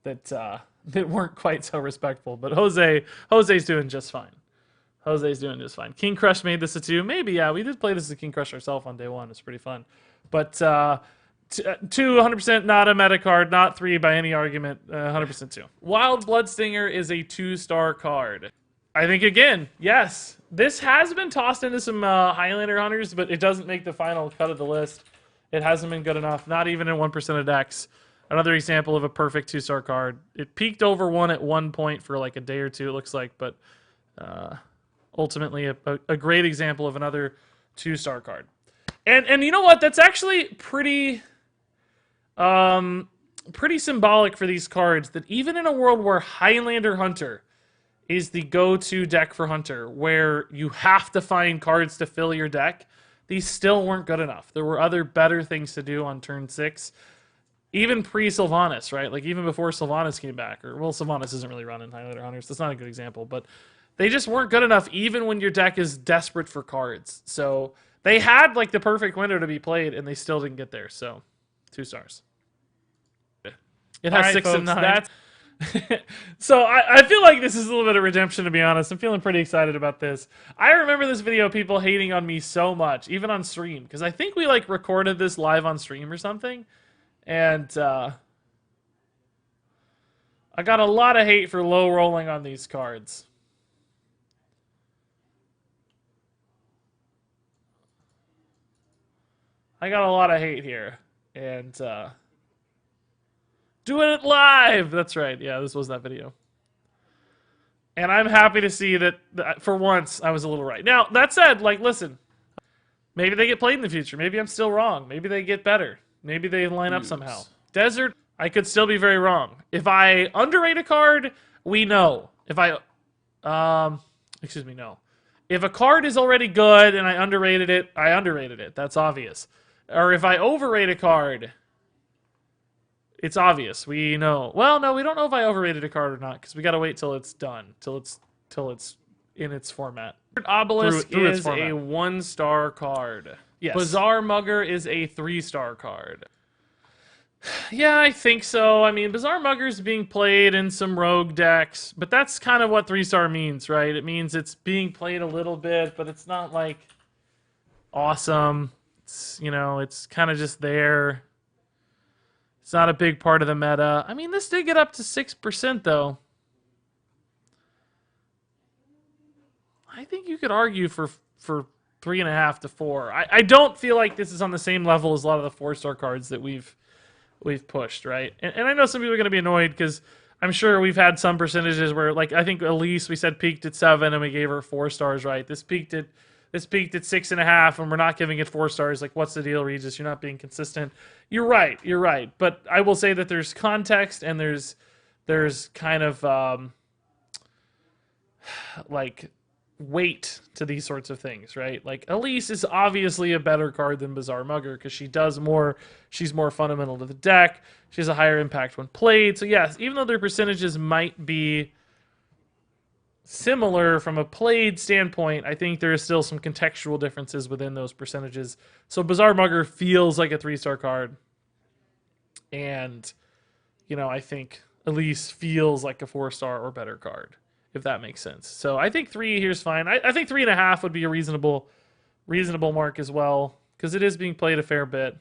that weren't quite so respectful, but Jose's doing just fine. Jose's doing just fine. King Crush made this a 2. Maybe, yeah, we did play this as a King Crush ourselves on day 1. It's pretty fun. But 2, 100% not a meta card, not 3 by any argument, 100% 2. Wild Bloodstinger is a 2-star card. I think, again, yes. This has been tossed into some Highlander hunters, but it doesn't make the final cut of the list. It hasn't been good enough, not even in 1% of decks. Another example of a perfect 2-star card. It peaked over 1 at one point for like a day or 2, it looks like, but ultimately a great example of another 2-star card. And you know what? That's actually pretty symbolic for these cards, that even in a world where Highlander Hunter is the go-to deck for Hunter, where you have to find cards to fill your deck, these still weren't good enough. There were other better things to do on turn 6. Even pre-Sylvanas, right? Like, even before Sylvanas came back. Or, well, Sylvanas isn't really running Highlander Hunters. That's not a good example. But they just weren't good enough, even when your deck is desperate for cards. So, they had, like, the perfect window to be played, and they still didn't get there. So, 2 stars. It has 6 and 9. That's so I feel like this is a little bit of redemption, to be honest. I'm feeling pretty excited about this. I remember this video, people hating on me so much, even on stream, because I think we like recorded this live on stream or something, and I got a lot of hate for low rolling on these cards. I got a lot of hate here, and doing it live! That's right, yeah, this was that video. And I'm happy to see that, for once, I was a little right. Now, that said, like, listen. Maybe they get played in the future. Maybe I'm still wrong. Maybe they get better. Maybe they line up somehow. Desert, I could still be very wrong. If I underrate a card, we know. If I, excuse me, no. If a card is already good and I underrated it. That's obvious. Or if I overrate a card, it's obvious. We know. Well, no, we don't know if I overrated a card or not, because we got to wait till it's done, till it's in its format. Obelisk is a 1-star card. Yes. Bazaar Mugger is a 3-star card. Yeah, I think so. I mean, Bazaar Mugger is being played in some rogue decks, but that's kind of what 3-star means, right? It means it's being played a little bit, but it's not like awesome. It's, you know, it's kind of just there. It's not a big part of the meta. I mean, this did get up to 6%, though. I think you could argue for 3.5 to 4. I don't feel like this is on the same level as a lot of the 4-star cards that we've pushed, right? And I know some people are going to be annoyed, because I'm sure we've had some percentages where, like, I think Elise, we said peaked at 7 and we gave her 4 stars, right? This peaked at 6.5 and we're not giving it 4 stars. Like, what's the deal, Regis? You're not being consistent. You're right. But I will say that there's context and there's kind of like weight to these sorts of things, right? Like, Elise is obviously a better card than Bazaar Mugger, because she does more, she's more fundamental to the deck, she has a higher impact when played. So yes, even though their percentages might be similar from a played standpoint, I think there is still some contextual differences within those percentages. So Bazaar Mugger feels like a 3-star card, and, you know, I think Elise feels like a 4-star or better card. if that makes sense. So I think 3 here's fine. I think 3.5 would be a reasonable mark as well, because it is being played a fair bit.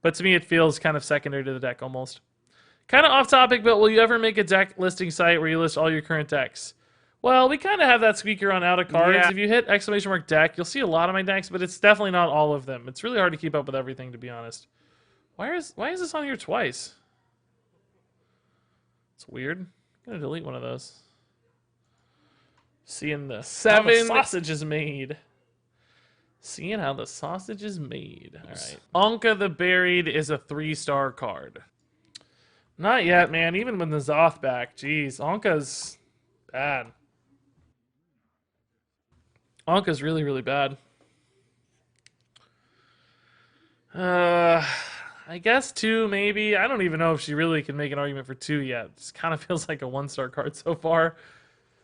But to me, it feels kind of secondary to the deck almost. Kind of off topic, but will you ever make a deck listing site where you list all your current decks? Well, we kind of have that squeaker on out of cards. Yeah. If you hit ! Deck, you'll see a lot of my decks, but it's definitely not all of them. It's really hard to keep up with everything, to be honest. Why is this on here twice? It's weird. I'm gonna delete one of those. Seeing the 7 sausage is made. Seeing how the sausage is made. All right. Anka the Buried is a 3-star card. Not yet, man. Even with the Zoth back, jeez, Anka's bad. Anka's really, really bad. I guess 2, maybe. I don't even know if she really can make an argument for 2 yet. It kind of feels like a 1-star card so far,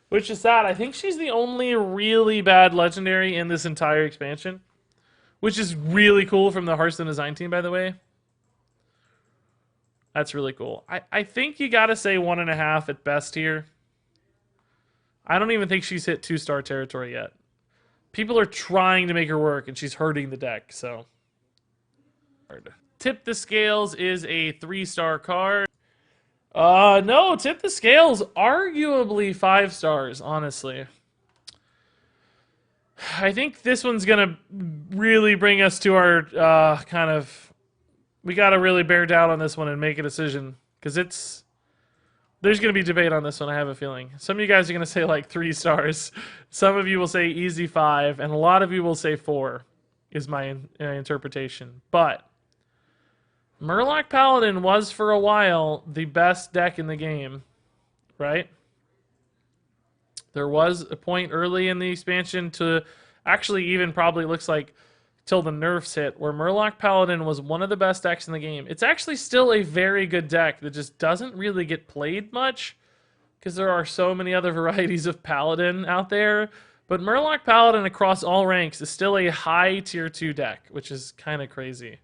which is sad. I think she's the only really bad legendary in this entire expansion, which is really cool from the Hearthstone design team, by the way. That's really cool. I think you gotta say 1.5 at best here. I don't even think she's hit 2-star territory yet. People are trying to make her work, and she's hurting the deck, so. Tip the Scales is a 3-star card. No, Tip the Scales, arguably 5 stars, honestly. I think this one's gonna really bring us to our kind of... We gotta really bear down on this one and make a decision, because it's... There's going to be debate on this one, I have a feeling. Some of you guys are going to say like 3 stars. Some of you will say easy 5, and a lot of you will say 4, is my interpretation. But Merlok Paladin was, for a while, the best deck in the game, right? There was a point early in the expansion to actually even probably looks like till the nerfs hit, where Merlok Paladin was one of the best decks in the game. It's actually still a very good deck that just doesn't really get played much because there are so many other varieties of Paladin out there. But Merlok Paladin across all ranks is still a high tier 2 deck, which is kind of crazy.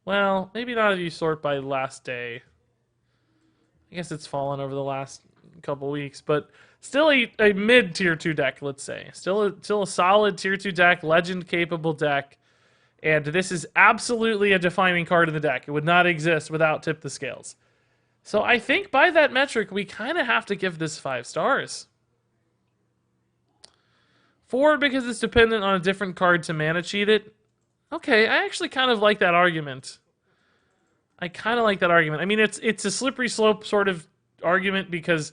Well, maybe not if you sort by last day. I guess it's fallen over the last couple weeks, but still a mid tier 2 deck, let's say. Still a solid tier 2 deck, legend capable deck. And this is absolutely a defining card in the deck. It would not exist without Tip the Scales. So I think by that metric, we kind of have to give this 5 stars. 4 because it's dependent on a different card to mana cheat it. Okay, I actually kind of like that argument. I mean, it's a slippery slope sort of argument because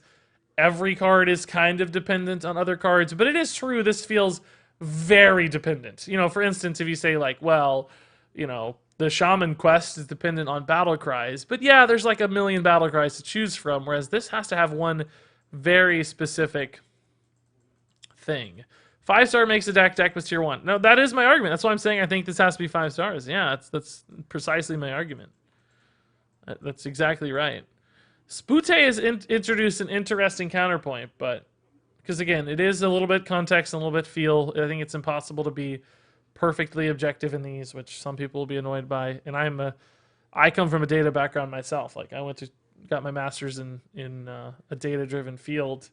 every card is kind of dependent on other cards. But it is true, this feels very dependent. You know, for instance, if you say like, well, you know, the Shaman quest is dependent on battle cries, but yeah, there's like a million battle cries to choose from, whereas this has to have one very specific thing. 5-star makes a deck with tier 1. No, that is my argument. That's why I'm saying I think this has to be 5 stars. Yeah, that's precisely my argument. That's exactly right. Spute has introduced an interesting counterpoint, but because again, it is a little bit context and a little bit feel. I think it's impossible to be perfectly objective in these, which some people will be annoyed by. And I come from a data background myself. Like I got my master's in a data-driven field.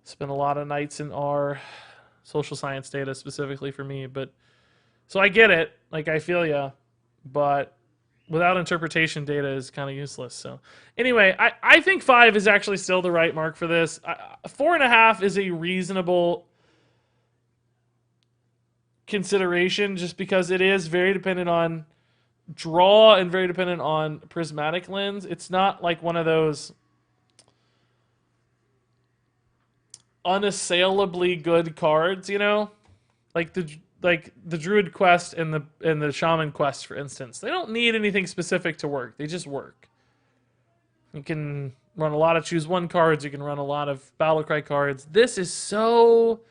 Spent a lot of nights in R, social science data specifically for me. But so I get it. Like I feel ya, but without interpretation, data is kind of useless. So anyway, I think 5 is actually still the right mark for this. 4.5 is a reasonable consideration just because it is very dependent on draw and very dependent on prismatic lens. It's not like one of those unassailably good cards, you know? Like the Druid quest and the Shaman quest, for instance. They don't need anything specific to work. They just work. You can run a lot of choose 1 cards. You can run a lot of battlecry cards. This is so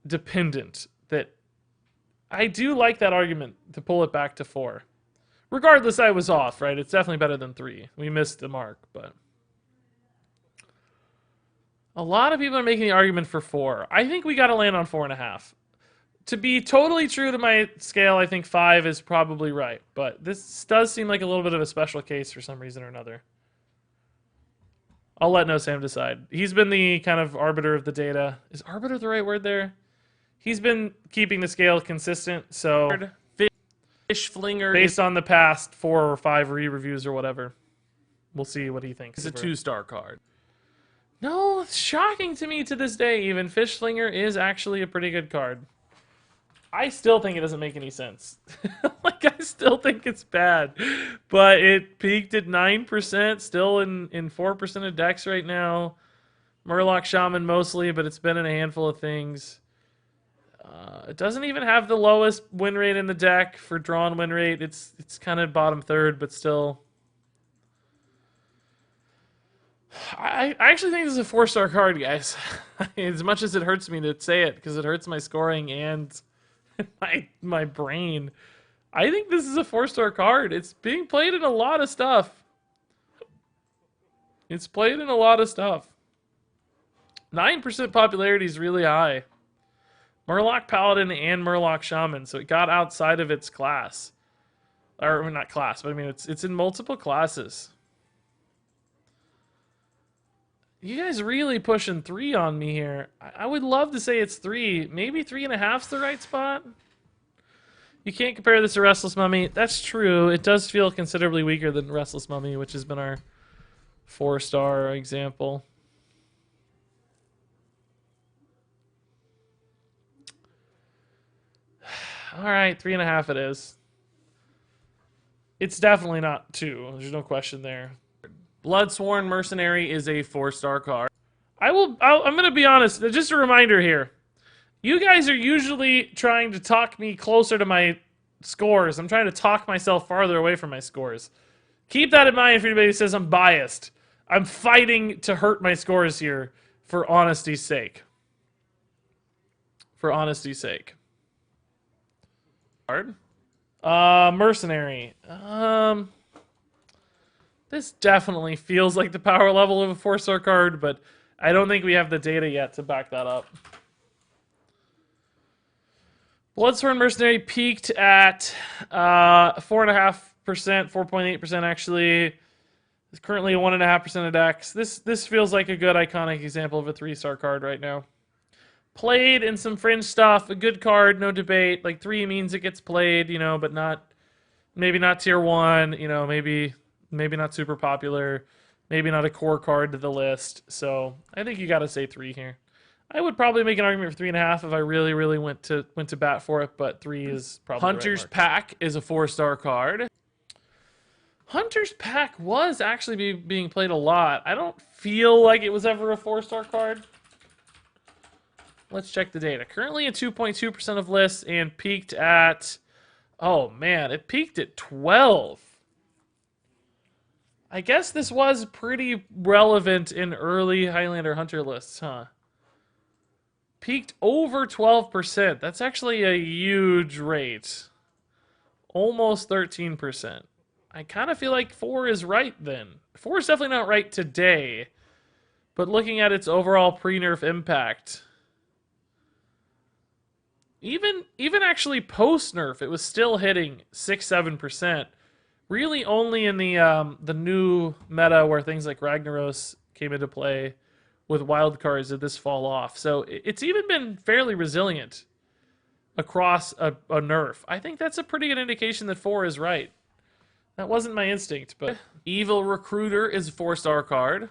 dependent that I do like that argument to pull it back to 4. Regardless, I was off, right? It's definitely better than 3. We missed the mark, but a lot of people are making the argument for 4. I think we got to land on 4.5. To be totally true to my scale, I think 5 is probably right. But this does seem like a little bit of a special case for some reason or another. I'll let No Sam decide. He's been the kind of arbiter of the data. Is arbiter the right word there? He's been keeping the scale consistent, so Fish Flinger based on the past 4 or 5 re-reviews or whatever. We'll see what he thinks. It's a 2-star card. No, it's shocking to me to this day. Even Fish Flinger is actually a pretty good card. I still think it doesn't make any sense. Like, I still think it's bad. But it peaked at 9%, still in 4% of decks right now. Merlok Shaman mostly, but it's been in a handful of things. It doesn't even have the lowest win rate in the deck for drawn win rate. It's kind of bottom third, but still. I actually think this is a 4-star card, guys. As much as it hurts me to say it, because it hurts my scoring and my brain. I think this is a 4-star card. It's being played in a lot of stuff. It's played in a lot of stuff. 9% popularity is really high. Merlok Paladin and Merlok Shaman, so it got outside of its class. Or not class, but I mean it's in multiple classes. You guys really pushing 3 on me here. I would love to say it's 3. Maybe 3.5's the right spot. You can't compare this to Restless Mummy. That's true. It does feel considerably weaker than Restless Mummy, which has been our 4-star example. All right, 3.5 it is. It's definitely not 2. There's no question there. Bloodsworn Mercenary is a 4-star card. I'm going to be honest. Just a reminder here. You guys are usually trying to talk me closer to my scores. I'm trying to talk myself farther away from my scores. Keep that in mind for anybody who says I'm biased. I'm fighting to hurt my scores here for honesty's sake. For honesty's sake. Card. Mercenary. This definitely feels like the power level of a 4-star card, but I don't think we have the data yet to back that up. Bloodsworn Mercenary peaked at 4.5%, 4.8% actually. It's currently 1.5% of decks. This feels like a good iconic example of a 3-star card right now. Played in some fringe stuff, a good card, no debate. Like 3 means it gets played, you know, but not maybe not tier 1, you know, maybe not super popular, maybe not a core card to the list. So I think you got to say 3 here. I would probably make an argument for 3.5 if I really, really went to bat for it, but 3 is probably Hunter's the right Pack is a 4-star card. Hunter's Pack was actually being played a lot. I don't feel like it was ever a 4-star card. Let's check the data. Currently at 2.2% of lists and peaked at, oh man, it peaked at 12. I guess this was pretty relevant in early Highlander Hunter lists, huh? Peaked over 12%. That's actually a huge rate. Almost 13%. I kind of feel like 4 is right then. 4 is definitely not right today. But looking at its overall pre-nerf impact, even actually post-nerf, it was still hitting 6-7%. Really only in the new meta where things like Ragnaros came into play with wildcards did this fall off. So it's even been fairly resilient across a nerf. I think that's a pretty good indication that 4 is right. That wasn't my instinct, but Evil Recruiter is a 4-star card.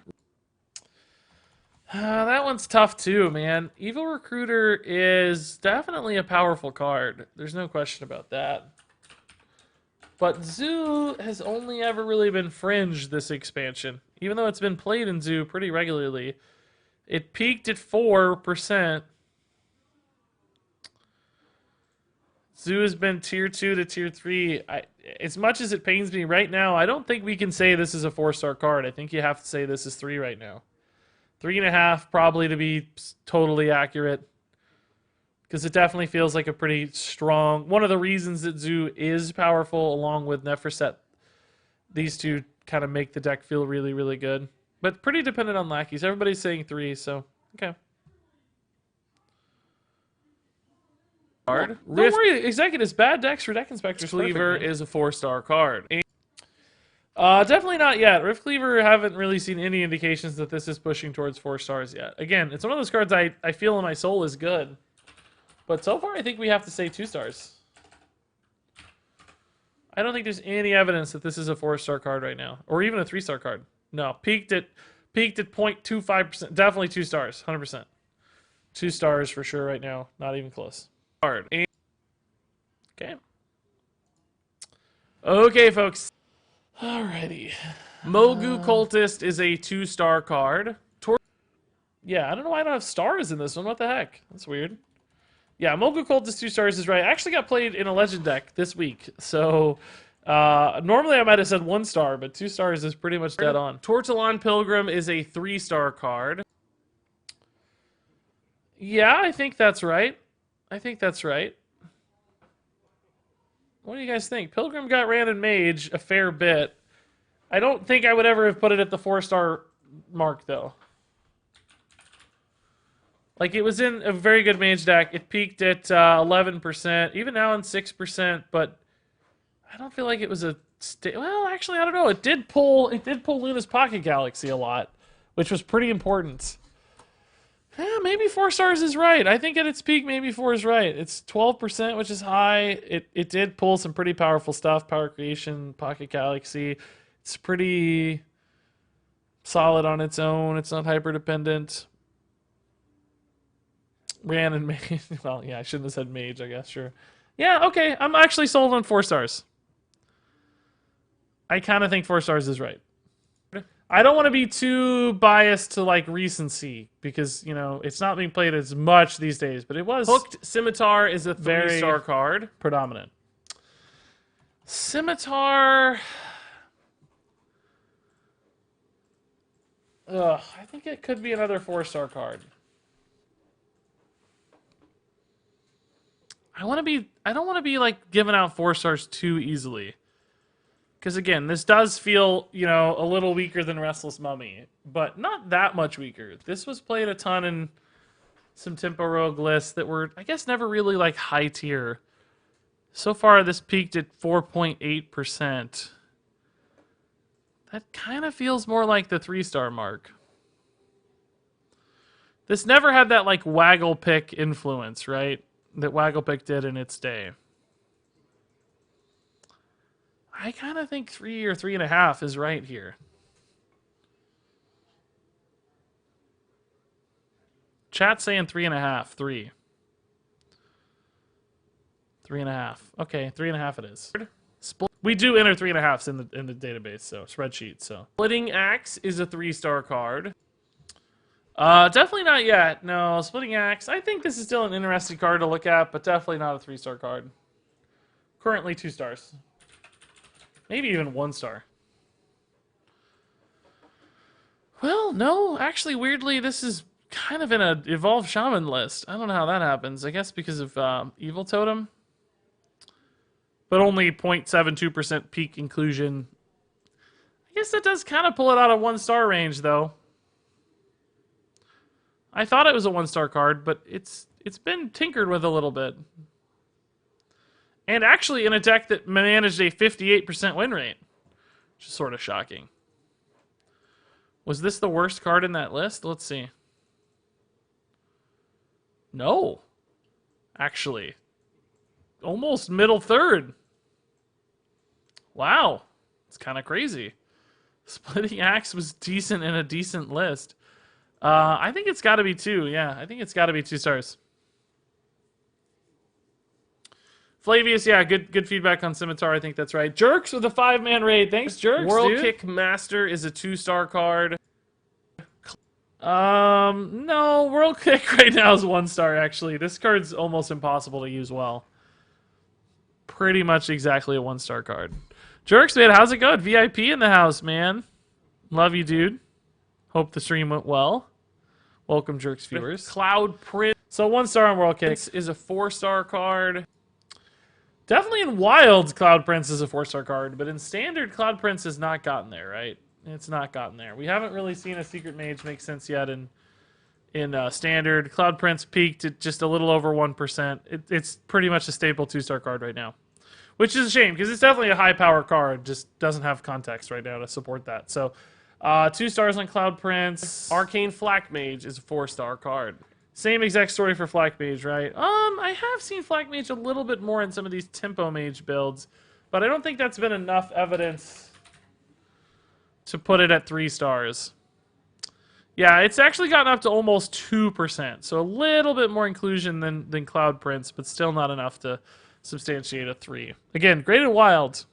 That one's tough too, man. Evil Recruiter is definitely a powerful card. There's no question about that. But Zoo has only ever really been fringe this expansion. Even though it's been played in Zoo pretty regularly. It peaked at 4%. Zoo has been tier 2 to tier 3. As much as it pains me right now, I don't think we can say this is a 4-star card. I think you have to say this is 3 right now. 3.5 probably to be totally accurate. Because it definitely feels like a pretty strong... One of the reasons that Zoo is powerful, along with Neferset, these two kind of make the deck feel really, really good. But pretty dependent on lackeys. Everybody's saying 3, so... Okay. Don't worry, Executives. Bad decks for deck inspectors. Cleaver is a 4-star card. Definitely not yet. Riff Cleaver, haven't really seen any indications that this is pushing towards 4 stars yet. Again, it's one of those cards I feel in my soul is good. But so far, I think we have to say 2 stars. I don't think there's any evidence that this is a 4-star card right now. Or even a 3-star card. No, peaked at 0.25%. Definitely 2 stars, 100%. 2 stars for sure right now. Not even close. Card. Okay. Okay, folks. Alrighty. Mogu Cultist is a 2-star card. Yeah, I don't know why I don't have stars in this one. What the heck? That's weird. Yeah, Mogu Cultist 2 stars is right. I actually got played in a Legend deck this week. So, normally I might have said 1 star, but 2 stars is pretty much dead on. Tortillon Pilgrim is a 3-star card. Yeah, I think that's right. I think that's right. What do you guys think? Pilgrim got ran in Mage a fair bit. I don't think I would ever have put it at the 4-star mark, though. Like, it was in a very good Mage deck. It peaked at 11%, even now in 6%, but I don't feel like it was a... well, actually, I don't know. It did pull Luna's Pocket Galaxy a lot, which was pretty important. Maybe 4 stars is right. I think at its peak, maybe 4 is right. It's 12%, which is high. It did pull some pretty powerful stuff. Power Creation, Pocket Galaxy. It's pretty solid on its own. It's not hyper-dependent. Ran and Mage. Well, yeah, I shouldn't have said Mage, I guess, sure. Yeah, okay. I'm actually sold on 4 stars. I kind of think 4 stars is right. I don't want to be too biased to, like, recency, because, you know, it's not being played as much these days, but it was. Hooked Scimitar is a 3-star card. Predominant. Scimitar... ugh, I think it could be another 4-star card. I don't want to be, like, giving out 4 stars too easily. Because, again, this does feel, you know, a little weaker than Restless Mummy. But not that much weaker. This was played a ton in some Tempo Rogue lists that were, I guess, never really, like, high tier. So far, this peaked at 4.8%. That kind of feels more like the 3-star mark. This never had that, like, waggle pick influence, right? That Waggle Pick did in its day. I kind of think 3 or 3.5 is right here. Chat saying 3.5. 3. 3.5. Okay, 3.5 it is. We do enter 3.5s in the database, so spreadsheet. So Splitting Axe is a 3-star card. Definitely not yet. No, Splitting Axe. I think this is still an interesting card to look at, but definitely not a 3-star card. Currently 2 stars. Maybe even 1 star. Well, no. Actually, weirdly, this is kind of in an Evolved Shaman list. I don't know how that happens. I guess because of Evil Totem. But only 0.72% peak inclusion. I guess that does kind of pull it out of 1-star range, though. I thought it was a 1-star card, but it's been tinkered with a little bit. And actually in a deck that managed a 58% win rate, which is sort of shocking. Was this the worst card in that list? Let's see. No. Actually. Almost middle third. Wow. It's kind of crazy. Splitting Axe was decent in a decent list. I think it's got to be 2. Yeah, I think it's got to be 2 stars. Flavius, yeah, good feedback on Scimitar. I think that's right. Jerks with a 5-man raid. Thanks, Jerks. World Kick Master is a 2-star card. No, World Kick right now is 1 star, actually. This card's almost impossible to use well. Pretty much exactly a 1-star card. Jerks, man, how's it going? VIP in the house, man. Love you, dude. Hope the stream went well. Welcome, Jerks viewers. Cloud Prince. So 1 star on World Kick is a 4-star card. Definitely in Wilds, Cloud Prince is a 4-star card, but in Standard, Cloud Prince has not gotten there, right? It's not gotten there. We haven't really seen a Secret Mage make sense yet in Standard. Cloud Prince peaked at just a little over 1%. It's pretty much a staple 2-star card right now. which is a shame because it's definitely a high power card. Just doesn't have context right now to support that. So, 2 stars on Cloud Prince. Arcane Flak Mage is a 4-star card. Same exact story for Flak Mage, right? I have seen Flak Mage a little bit more in some of these Tempo Mage builds, but I don't think that's been enough evidence to put it at 3 stars. Yeah, it's actually gotten up to almost 2%, so a little bit more inclusion than Cloud Prince, but still not enough to substantiate a 3. Again, great and wild,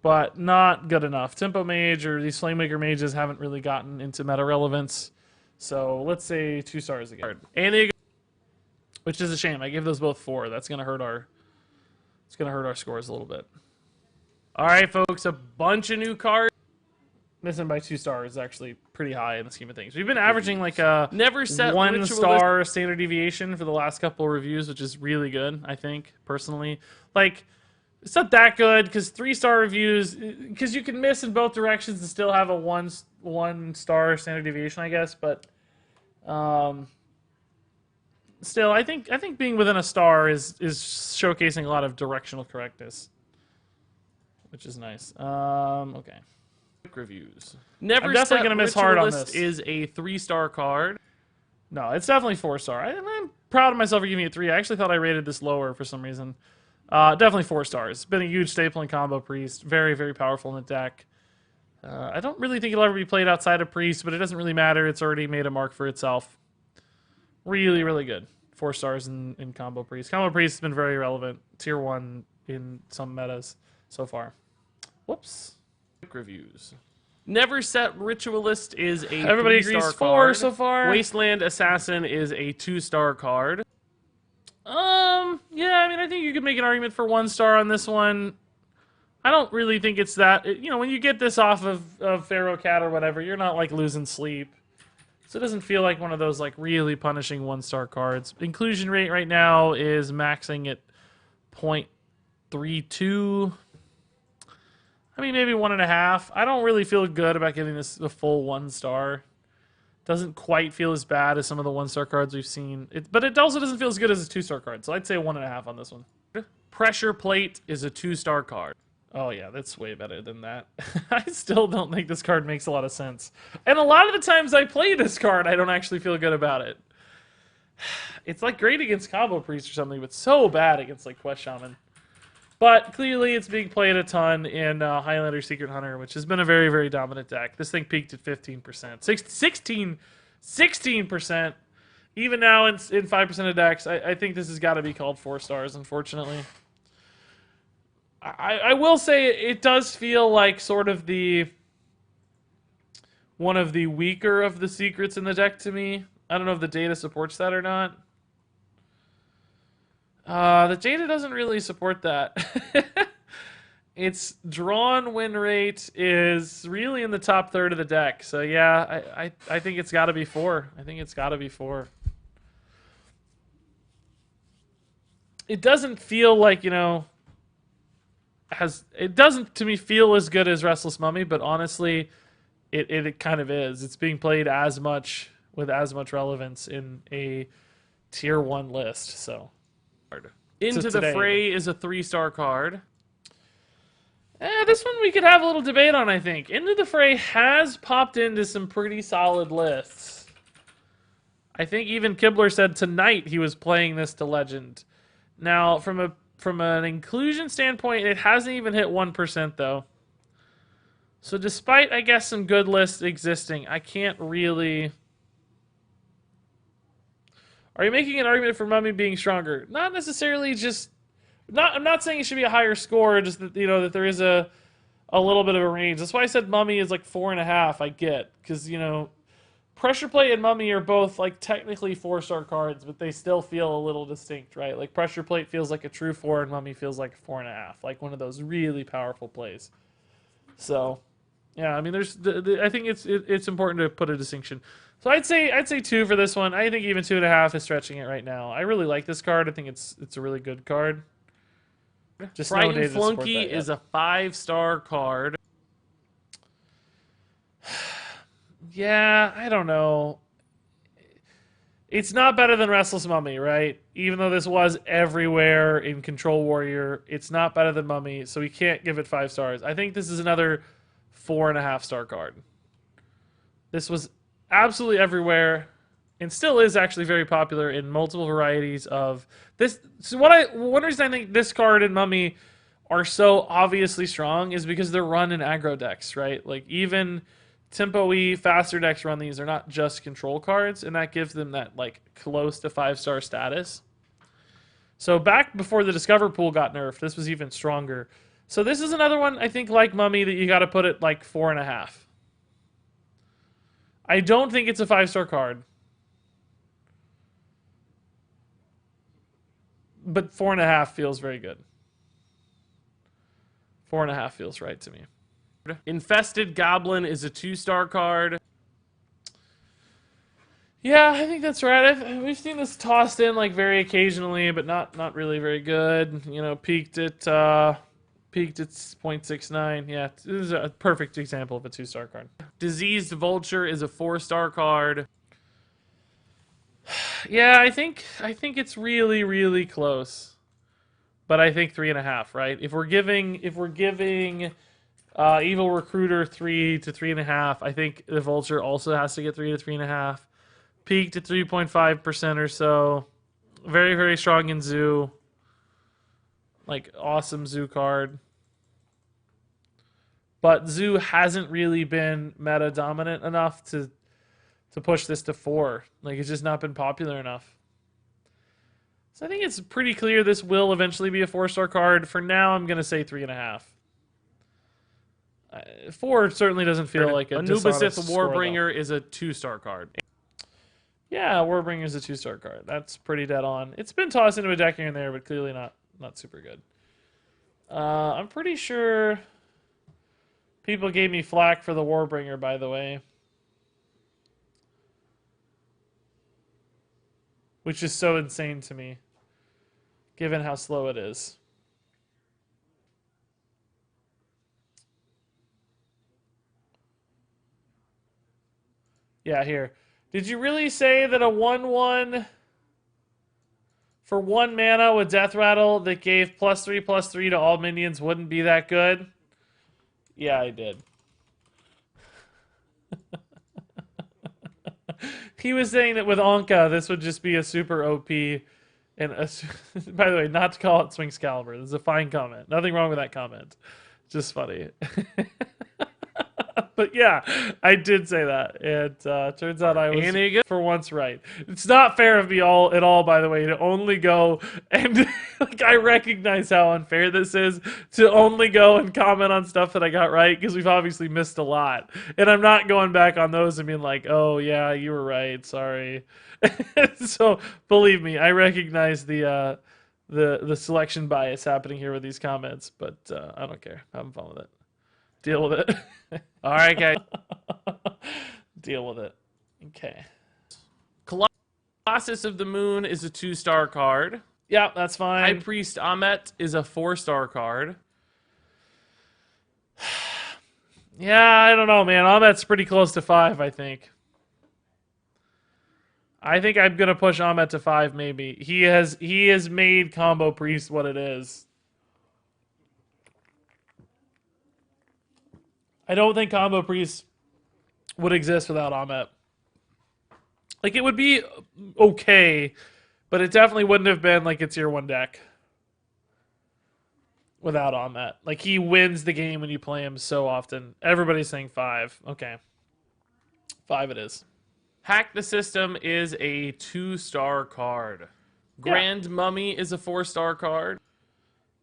but not good enough. Tempo Mage or these Flamemaker Mages haven't really gotten into meta relevance, so let's say 2 stars again. And which is a shame. I gave those both 4. That's gonna hurt our scores a little bit. All right, folks, a bunch of new cards. Missing by 2 stars is actually pretty high in the scheme of things. We've been averaging like a Never set 1 star standard deviation for the last couple of reviews, which is really good, I think, personally. Like, it's not that good because 3-star reviews, because you can miss in both directions and still have a 1 star standard deviation, I guess. But still, I think being within a star is showcasing a lot of directional correctness, which is nice. Okay. Reviews. I'm definitely going to miss hard on this. Is a 3-star card. No, it's definitely 4-star. I'm proud of myself for giving it 3. I actually thought I rated this lower for some reason. Definitely 4 stars. It's been a huge staple in Combo Priest. Very, very powerful in the deck. I don't really think it'll ever be played outside of Priest, but it doesn't really matter. It's already made a mark for itself. Really, really good. 4 stars in Combo Priest. Combo Priest has been very relevant. Tier 1 in some metas so far. Whoops. Reviews. Never Set Ritualist is a Everybody 3-star agrees 4 card. so far. Wasteland Assassin is a 2-star card. Yeah, I mean, I think you could make an argument for 1 star on this one. I don't really think it's that, when you get this off of Pharaoh Cat or whatever, you're not like losing sleep. So it doesn't feel like one of those like really punishing 1-star cards. Inclusion rate right now is maxing at 0.32. I mean, maybe 1.5. I don't really feel good about giving this a full 1 star. Doesn't quite feel as bad as some of the 1-star cards we've seen. But it also doesn't feel as good as a 2-star card. So I'd say 1.5 on this one. Pressure Plate is a 2-star card. Oh yeah, that's way better than that. I still don't think this card makes a lot of sense. And a lot of the times I play this card, I don't actually feel good about it. It's like great against Combo Priest or something, but so bad against like Quest Shaman. But clearly it's being played a ton in Highlander Secret Hunter, which has been a very, very dominant deck. This thing peaked at 15%. 16%. Even now in 5% of decks, I think this has got to be called 4 stars, unfortunately. I will say it does feel like sort of one of the weaker of the secrets in the deck to me. I don't know if the data supports that or not. The data doesn't really support that. Its drawn win rate is really in the top third of the deck. So yeah, I think it's got to be 4. I think it's got to be 4. It doesn't feel like, it doesn't to me feel as good as Restless Mummy, but honestly, it kind of is. It's being played as much with as much relevance in a tier 1 list. So Into the Fray is a 3-star card. This one we could have a little debate on, I think. Into the Fray has popped into some pretty solid lists. I think even Kibler said tonight he was playing this to Legend. Now, from an inclusion standpoint, it hasn't even hit 1%, though. So despite, I guess, some good lists existing, I can't really... Are you making an argument for Mummy being stronger? Not necessarily just... I'm not saying it should be a higher score, just that, that there is a little bit of a range. That's why I said Mummy is like 4.5, I get. Because, Pressure Plate and Mummy are both like technically 4-star cards, but they still feel a little distinct, right? Like Pressure Plate feels like a true 4 and Mummy feels like 4.5, like one of those really powerful plays. So, yeah, I mean, I think it's important to put a distinction. So I'd say 2 for this one. I think even 2.5 is stretching it right now. I really like this card. I think it's a really good card. Just Frightened Flunky is a 5-star card. Yeah, I don't know. It's not better than Restless Mummy, right? Even though this was everywhere in Control Warrior, it's not better than Mummy, so we can't give it 5 stars. I think this is another 4.5-star card. This was absolutely everywhere, and still is actually very popular in multiple varieties of this. So one reason I think this card and Mummy are so obviously strong is because they're run in aggro decks, right? Like even Tempo-y, faster decks run these. They're not just control cards, and that gives them that like close to 5-star status. So back before the Discover Pool got nerfed, this was even stronger. So this is another one, I think, like Mummy, that you got to put at like 4.5. I don't think it's a 5-star card. But 4.5 feels very good. 4.5 feels right to me. Infested Goblin is a 2-star card. Yeah, I think that's right. We've seen this tossed in like very occasionally, but not really very good. You know, peaked at 0.69. Yeah, this is a perfect example of a 2-star card. Diseased Vulture is a 4-star card. Yeah, I think it's really, really close. But I think 3.5, right? If we're giving Evil Recruiter 3 to 3.5, I think the Vulture also has to get 3 to 3.5. Peaked at 3.5% or so. Very, very strong in Zoo. Like, awesome Zoo card. But Zoo hasn't really been meta dominant enough to push this to 4. Like, it's just not been popular enough. So I think it's pretty clear this will eventually be a 4-star card. For now, I'm going to say 3.5. 4 certainly doesn't feel like a Anubis score, Warbringer is a 2-star card. Yeah, Warbringer is a 2-star card. That's pretty dead on. It's been tossed into a deck here and there, but clearly not super good. I'm pretty sure people gave me flack for the Warbringer, by the way. Which is so insane to me, given how slow it is. Yeah, here. Did you really say that a 1/1 for 1 mana with Death Rattle that gave +3/+3 to all minions wouldn't be that good? Yeah, I did. He was saying that with Anka, this would just be a super OP. And by the way, not to call it Swing Excalibur. This is a fine comment. Nothing wrong with that comment. Just funny. But yeah, I did say that. And turns out I was for once right. It's not fair of me at all, by the way, to only go and like I recognize how unfair this is to only go and comment on stuff that I got right because we've obviously missed a lot. And I'm not going back on those and being like, oh yeah, you were right. Sorry. So believe me, I recognize the selection bias happening here with these comments, but I don't care. I'm having fun with it. Deal with it. All right, guys. Deal with it. Okay. Colossus of the Moon is a 2-star card. Yeah, that's fine. High Priest Amet is a 4-star card. Yeah, I don't know, man. Amet's pretty close to 5, I think. I think I'm gonna push Amet to 5, maybe. He has made Combo Priest what it is. I don't think Combo Priest would exist without Amet. Like, it would be okay, but it definitely wouldn't have been like a tier 1 deck without Amet. Like, he wins the game when you play him so often. Everybody's saying 5. Okay. 5 it is. Hack the System is a 2-star card. Grand Mummy is a 4-star card.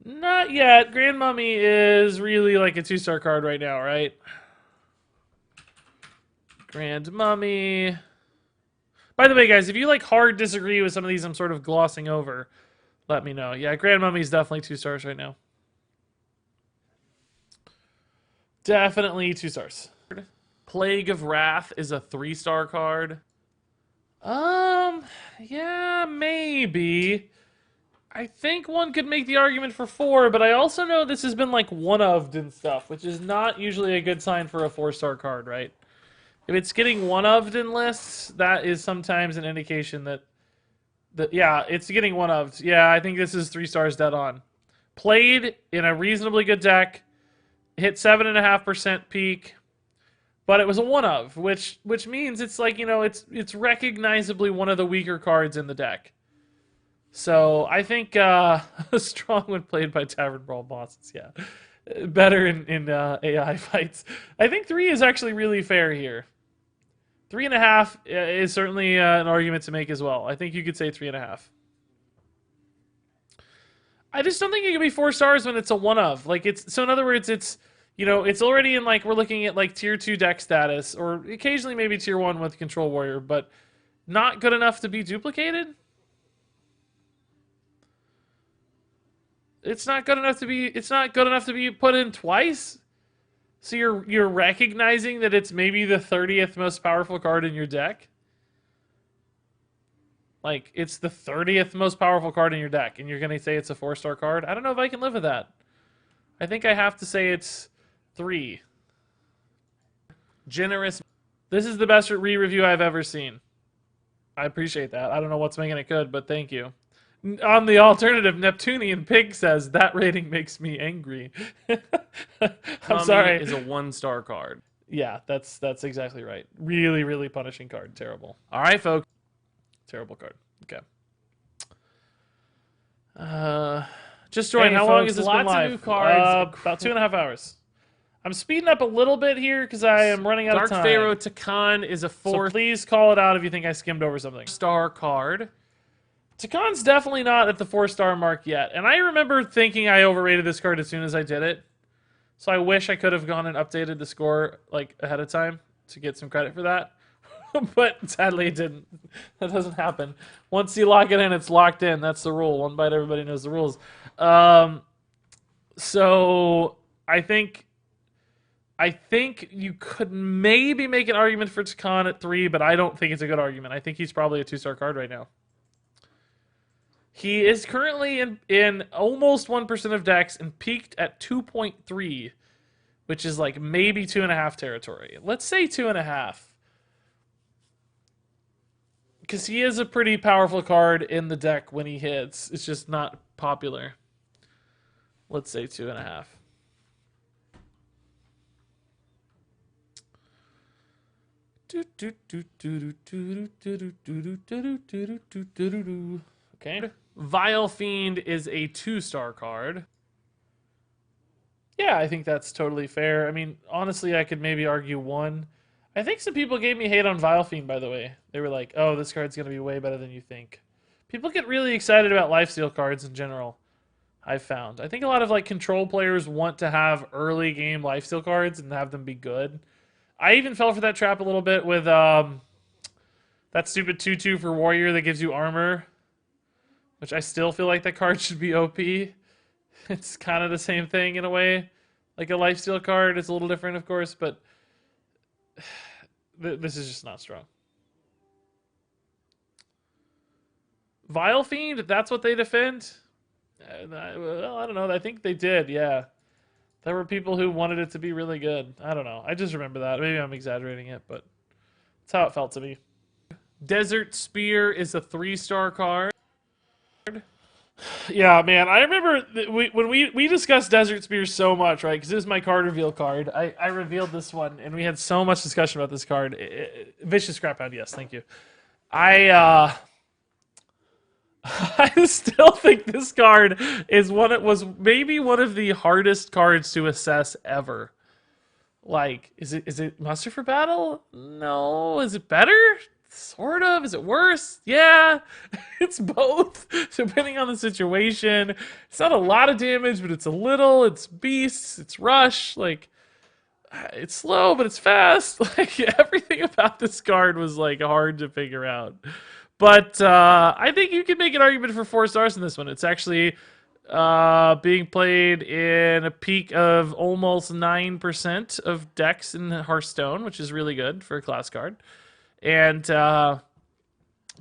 Not yet. Grand Mummy is really like a 2-star card right now, right? Grand Mummy. By the way, guys, if you like hard disagree with some of these I'm sort of glossing over, let me know. Yeah, Grand Mummy is definitely 2 stars right now. Definitely 2 stars. Plague of Wrath is a 3-star card. Yeah, maybe. I think one could make the argument for 4, but I also know this has been like one-of'd and stuff, which is not usually a good sign for a 4-star card, right? If it's getting one-of'd in lists, that is sometimes an indication that yeah, it's getting one-of'd. Yeah, I think this is 3 stars dead on. Played in a reasonably good deck, hit 7.5% peak, but it was a one-of, which means it's like, you know, it's recognizably one of the weaker cards in the deck. So I think strong when played by Tavern Brawl bosses, yeah. Better in AI fights. I think 3 is actually really fair here. 3.5 is certainly an argument to make as well. I think you could say 3.5. I just don't think it can be 4 stars when it's a one of. Like it's so in other words, it's you know it's already in like we're looking at like tier 2 deck status or occasionally maybe tier 1 with Control Warrior, but not good enough to be duplicated. It's not good enough to be put in twice. So you're recognizing that it's maybe the 30th most powerful card in your deck. Like, it's the 30th most powerful card in your deck, and you're going to say it's a 4-star card? I don't know if I can live with that. I think I have to say it's 3. Generous. This is the best re-review I've ever seen. I appreciate that. I don't know what's making it good, but thank you. On the alternative, Neptunian Pig says, that rating makes me angry. I'm sorry. Is a 1-star card. Yeah, that's exactly right. Really, really punishing card. Terrible. All right, folks. Terrible card. Okay. Just join. How long has this been live? Lots of new cards. About 2.5 hours. I'm speeding up a little bit here because I am running out of time. Dark Pharaoh Takan is a 4. So please call it out if you think I skimmed over something. Star card. Takan's definitely not at the 4-star mark yet. And I remember thinking I overrated this card as soon as I did it. So I wish I could have gone and updated the score like ahead of time to get some credit for that. But sadly it didn't. That doesn't happen. Once you lock it in, it's locked in. That's the rule. One bite, everybody knows the rules. So I think you could maybe make an argument for Takan at 3, but I don't think it's a good argument. I think he's probably a 2-star card right now. He is currently in almost 1% of decks and peaked at 2.3, which is like maybe 2.5 territory. Let's say 2.5. Because he is a pretty powerful card in the deck when he hits. It's just not popular. Let's say 2.5. Okay. Vile Fiend is a 2-star card. Yeah, I think that's totally fair. I mean, honestly, I could maybe argue 1. I think some people gave me hate on Vile Fiend, by the way. They were like, oh, this card's going to be way better than you think. People get really excited about lifesteal cards in general, I've found. I think a lot of like control players want to have early game lifesteal cards and have them be good. I even fell for that trap a little bit with that stupid 2/2 for Warrior that gives you armor, which I still feel like that card should be OP. It's kind of the same thing in a way. Like a lifesteal card, it's a little different, of course, but this is just not strong. Vile Fiend, that's what they defend? Well, I don't know. I think they did, yeah. There were people who wanted it to be really good. I don't know. I just remember that. Maybe I'm exaggerating it, but that's how it felt to me. Desert Spear is a 3-star card. Yeah, man. I remember when we discussed Desert Spear so much, right? Because this is my card reveal card. I revealed this one, and we had so much discussion about this card. Vicious Scraphound, yes, thank you. I still think this card was maybe one of the hardest cards to assess ever. Like, is it Muster for Battle? No. Is it better? Sort of. Is it worse? Yeah. It's both, depending on the situation. It's not a lot of damage, but it's a little. It's beasts. It's rush. Like, it's slow, but it's fast. Like, everything about this card was, like, hard to figure out. But I think you can make an argument for 4 stars in this one. It's actually being played in a peak of almost 9% of decks in Hearthstone, which is really good for a class card. And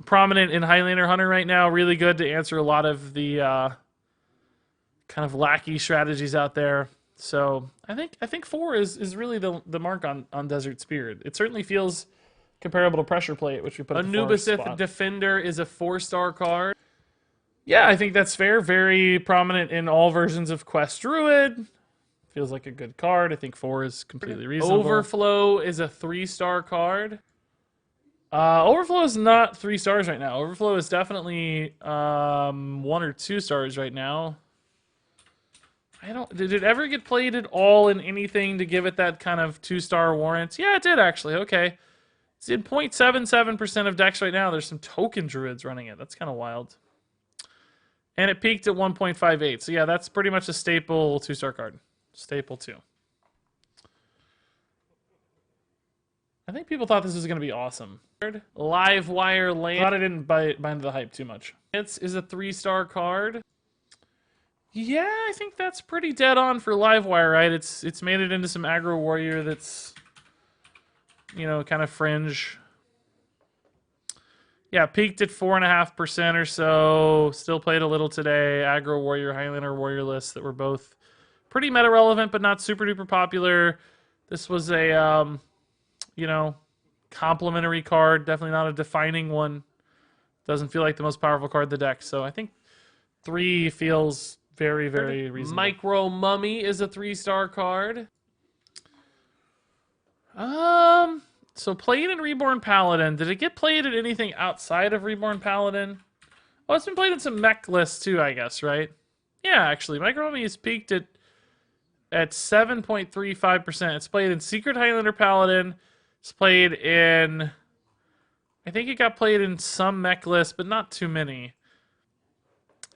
prominent in Highlander Hunter right now, really good to answer a lot of the kind of lackey strategies out there. So I think 4 is really the mark on Desert Spirit. It certainly feels comparable to Pressure Plate, which we put at the 4th spot. Defender is a 4-star card. Yeah, I think that's fair. Very prominent in all versions of Quest Druid. Feels like a good card. I think 4 is completely reasonable. Overflow is a 3-star card. Overflow is not 3 stars right now. Overflow is definitely 1 or 2 stars right now. Did it ever get played at all in anything to give it that kind of 2-star warrant? Yeah, it did actually. Okay. It's in 0.77% of decks right now. There's some token druids running it. That's kind of wild. And it peaked at 1.58. So yeah, that's pretty much a staple 2-star card. Staple 2. I think people thought this was going to be awesome. Livewire Land. Thought I didn't buy into the hype too much. It is a 3-star card. Yeah, I think that's pretty dead on for Livewire, right? It's made it into some aggro warrior that's, you know, kind of fringe. Yeah, peaked at 4.5% or so. Still played a little today. Aggro warrior, Highlander warrior lists that were both pretty meta relevant, but not super duper popular. This was a, you know, complementary card. Definitely not a defining one. Doesn't feel like the most powerful card in the deck. So I think 3 feels very, very reasonable. Micro Mummy is a 3-star card. So played in Reborn Paladin. Did it get played at anything outside of Reborn Paladin? Oh, it's been played in some mech lists too, I guess, right? Yeah, actually. Micro Mummy is peaked at 7.35%. It's played in Secret Highlander Paladin. It's played in... I think it got played in some mech lists, but not too many.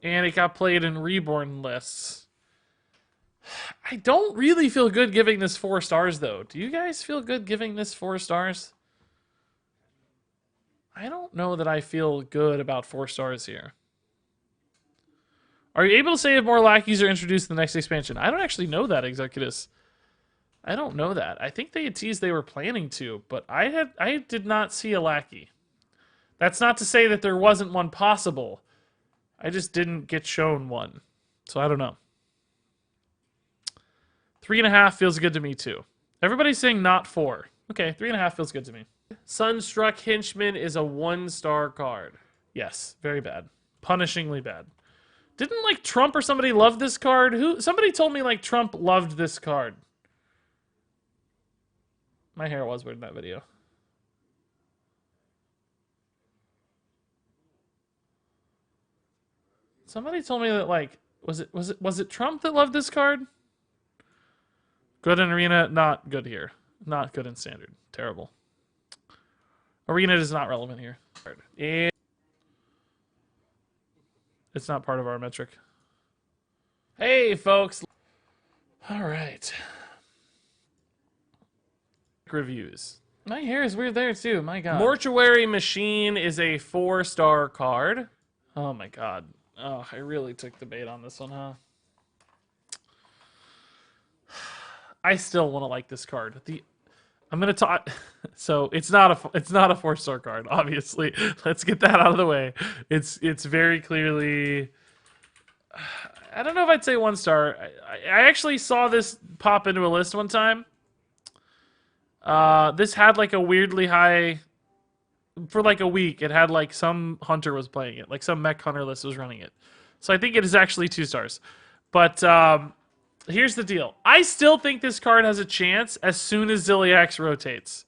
And it got played in Reborn lists. I don't really feel good giving this 4 stars, though. Do you guys feel good giving this 4 stars? I don't know that I feel good about 4 stars here. Are you able to say if more lackeys are introduced in the next expansion? I don't actually know that, Executus. I don't know that. I think they had teased they were planning to, but I did not see a lackey. That's not to say that there wasn't one possible. I just didn't get shown one. So I don't know. 3.5 feels good to me too. Everybody's saying not 4. Okay, 3.5 feels good to me. Sunstruck Henchman is a 1-star card. Yes, very bad. Punishingly bad. Didn't like Trump or somebody love this card? Somebody told me like Trump loved this card. My hair was weird in that video. Somebody told me that like was it Trump that loved this card? Good in Arena, not good here. Not good in Standard. Terrible. Arena is not relevant here. It's not part of our metric. Hey, folks. All right. Reviews. My hair is weird there, too. My God. Mortuary Machine is a 4-star card. Oh, my God. Oh, I really took the bait on this one, huh? I still want to like this card. I'm gonna talk. So it's not a 4-star card, obviously. Let's get that out of the way. It's very clearly. I don't know if I'd say 1-star. I actually saw this pop into a list one time. This had like a weirdly high. For like a week, it had like some hunter was playing it, like some mech hunter list was running it. So I think it is actually 2 stars. But here's the deal. I still think this card has a chance as soon as Ziliax rotates.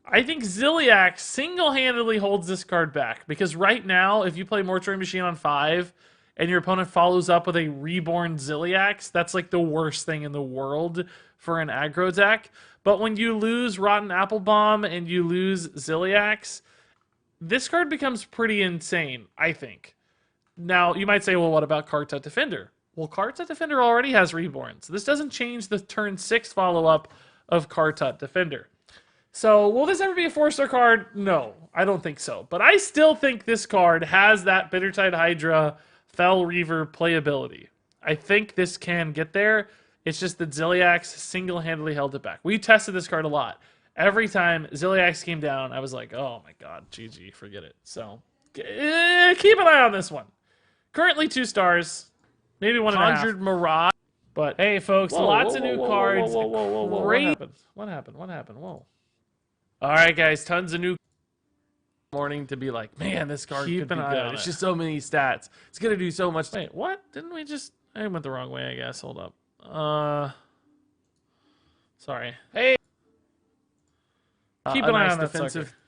I think Ziliax single-handedly holds this card back. Because right now, if you play Mortuary Machine on 5 and your opponent follows up with a reborn Ziliax, that's like the worst thing in the world for an aggro deck. But when you lose Rotten Apple Bomb and you lose Ziliax, this card becomes pretty insane, I think. Now, you might say, well, what about Kartut Defender? Well, Kartut Defender already has Reborn, so this doesn't change the turn 6 follow-up of Kartut Defender. So, will this ever be a 4-star card? No, I don't think so. But I still think this card has that Bittertide Hydra, Fel Reaver playability. I think this can get there. It's just that Ziliax single-handedly held it back. We tested this card a lot. Every time Ziliax came down, I was like, oh my god, GG, forget it. So, keep an eye on this one. Currently 2 stars. Maybe 1.5. Conjured Mirage. But hey, folks, lots of new cards. Whoa. Great. What happened? Whoa. All right, guys, tons of new morning to be like, man, this card Keep could be an eye good. on It's it. just so many stats. It's gonna do so much. Wait, what? Didn't we just... I went the wrong way, I guess. Hold up. Sorry. Hey, Keep a an eye nice on that defensive. sucker.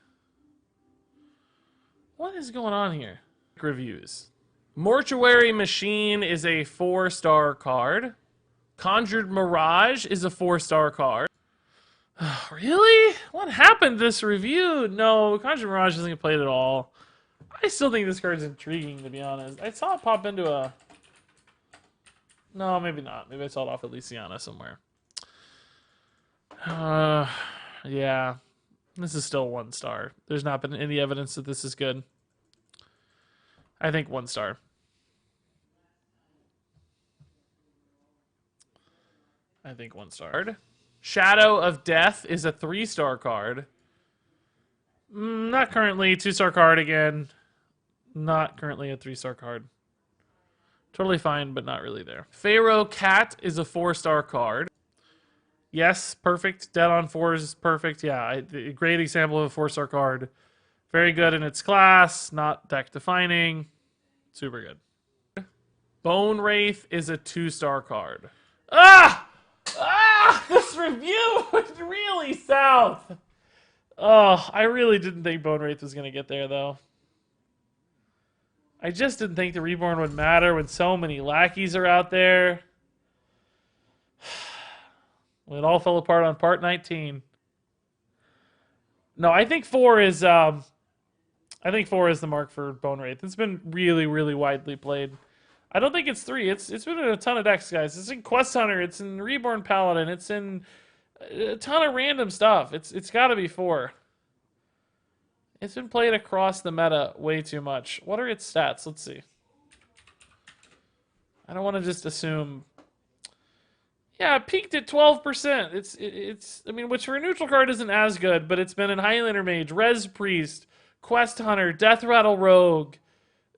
What is going on here? Reviews. Mortuary Machine is a 4-star card. Conjured Mirage is a 4-star card. Really? What happened to this review? No, Conjure Mirage doesn't get played at all. I still think this card's intriguing, to be honest. I saw it pop into a... No, maybe not. Maybe I saw it off at Lysiana somewhere. Yeah. This is still 1 star. There's not been any evidence that this is good. I think 1 star. I think 1 star. Shadow of Death is a 3-star card. Not currently. 2-star card again. Not currently a 3-star card. Totally fine, but not really there. Pharaoh Cat is a 4-star card. Yes, perfect. Dead on 4 is perfect. Yeah, a great example of a 4-star card. Very good in its class. Not deck defining. Super good. Bone Wraith is a 2-star card. This review was really south. Oh, I really didn't think Bone Wraith was going to get there, though. I just didn't think the Reborn would matter when so many lackeys are out there. When it all fell apart on part 19. No, I think 4 is the mark for Bone Wraith. It's been really, really widely played. I don't think it's 3. It's been in a ton of decks, guys. It's in Quest Hunter. It's in Reborn Paladin. It's in a ton of random stuff. It's got to be 4. It's been played across the meta way too much. What are its stats? Let's see. I don't want to just assume. Yeah, it peaked at 12%. It's I mean, which for a neutral card isn't as good, but it's been in Highlander Mage, Res Priest, Quest Hunter, Death Rattle Rogue,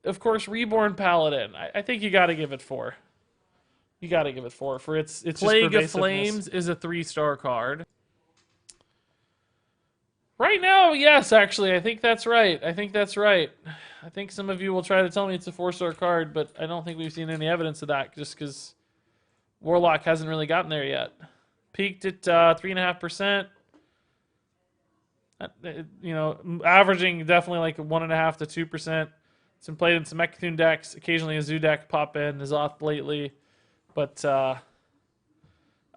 of course, Reborn Paladin. I think you got to give it 4. You got to give it 4 for its Plague of just Flames is a 3-star card. Right now, yes, actually, I think that's right. I think some of you will try to tell me it's a 4-star card, but I don't think we've seen any evidence of that just because Warlock hasn't really gotten there yet. Peaked at 3.5%. Averaging definitely like 1.5 to 2%. It's been played in some Mechthune decks. Occasionally a Zoo deck pop in, is off lately. But I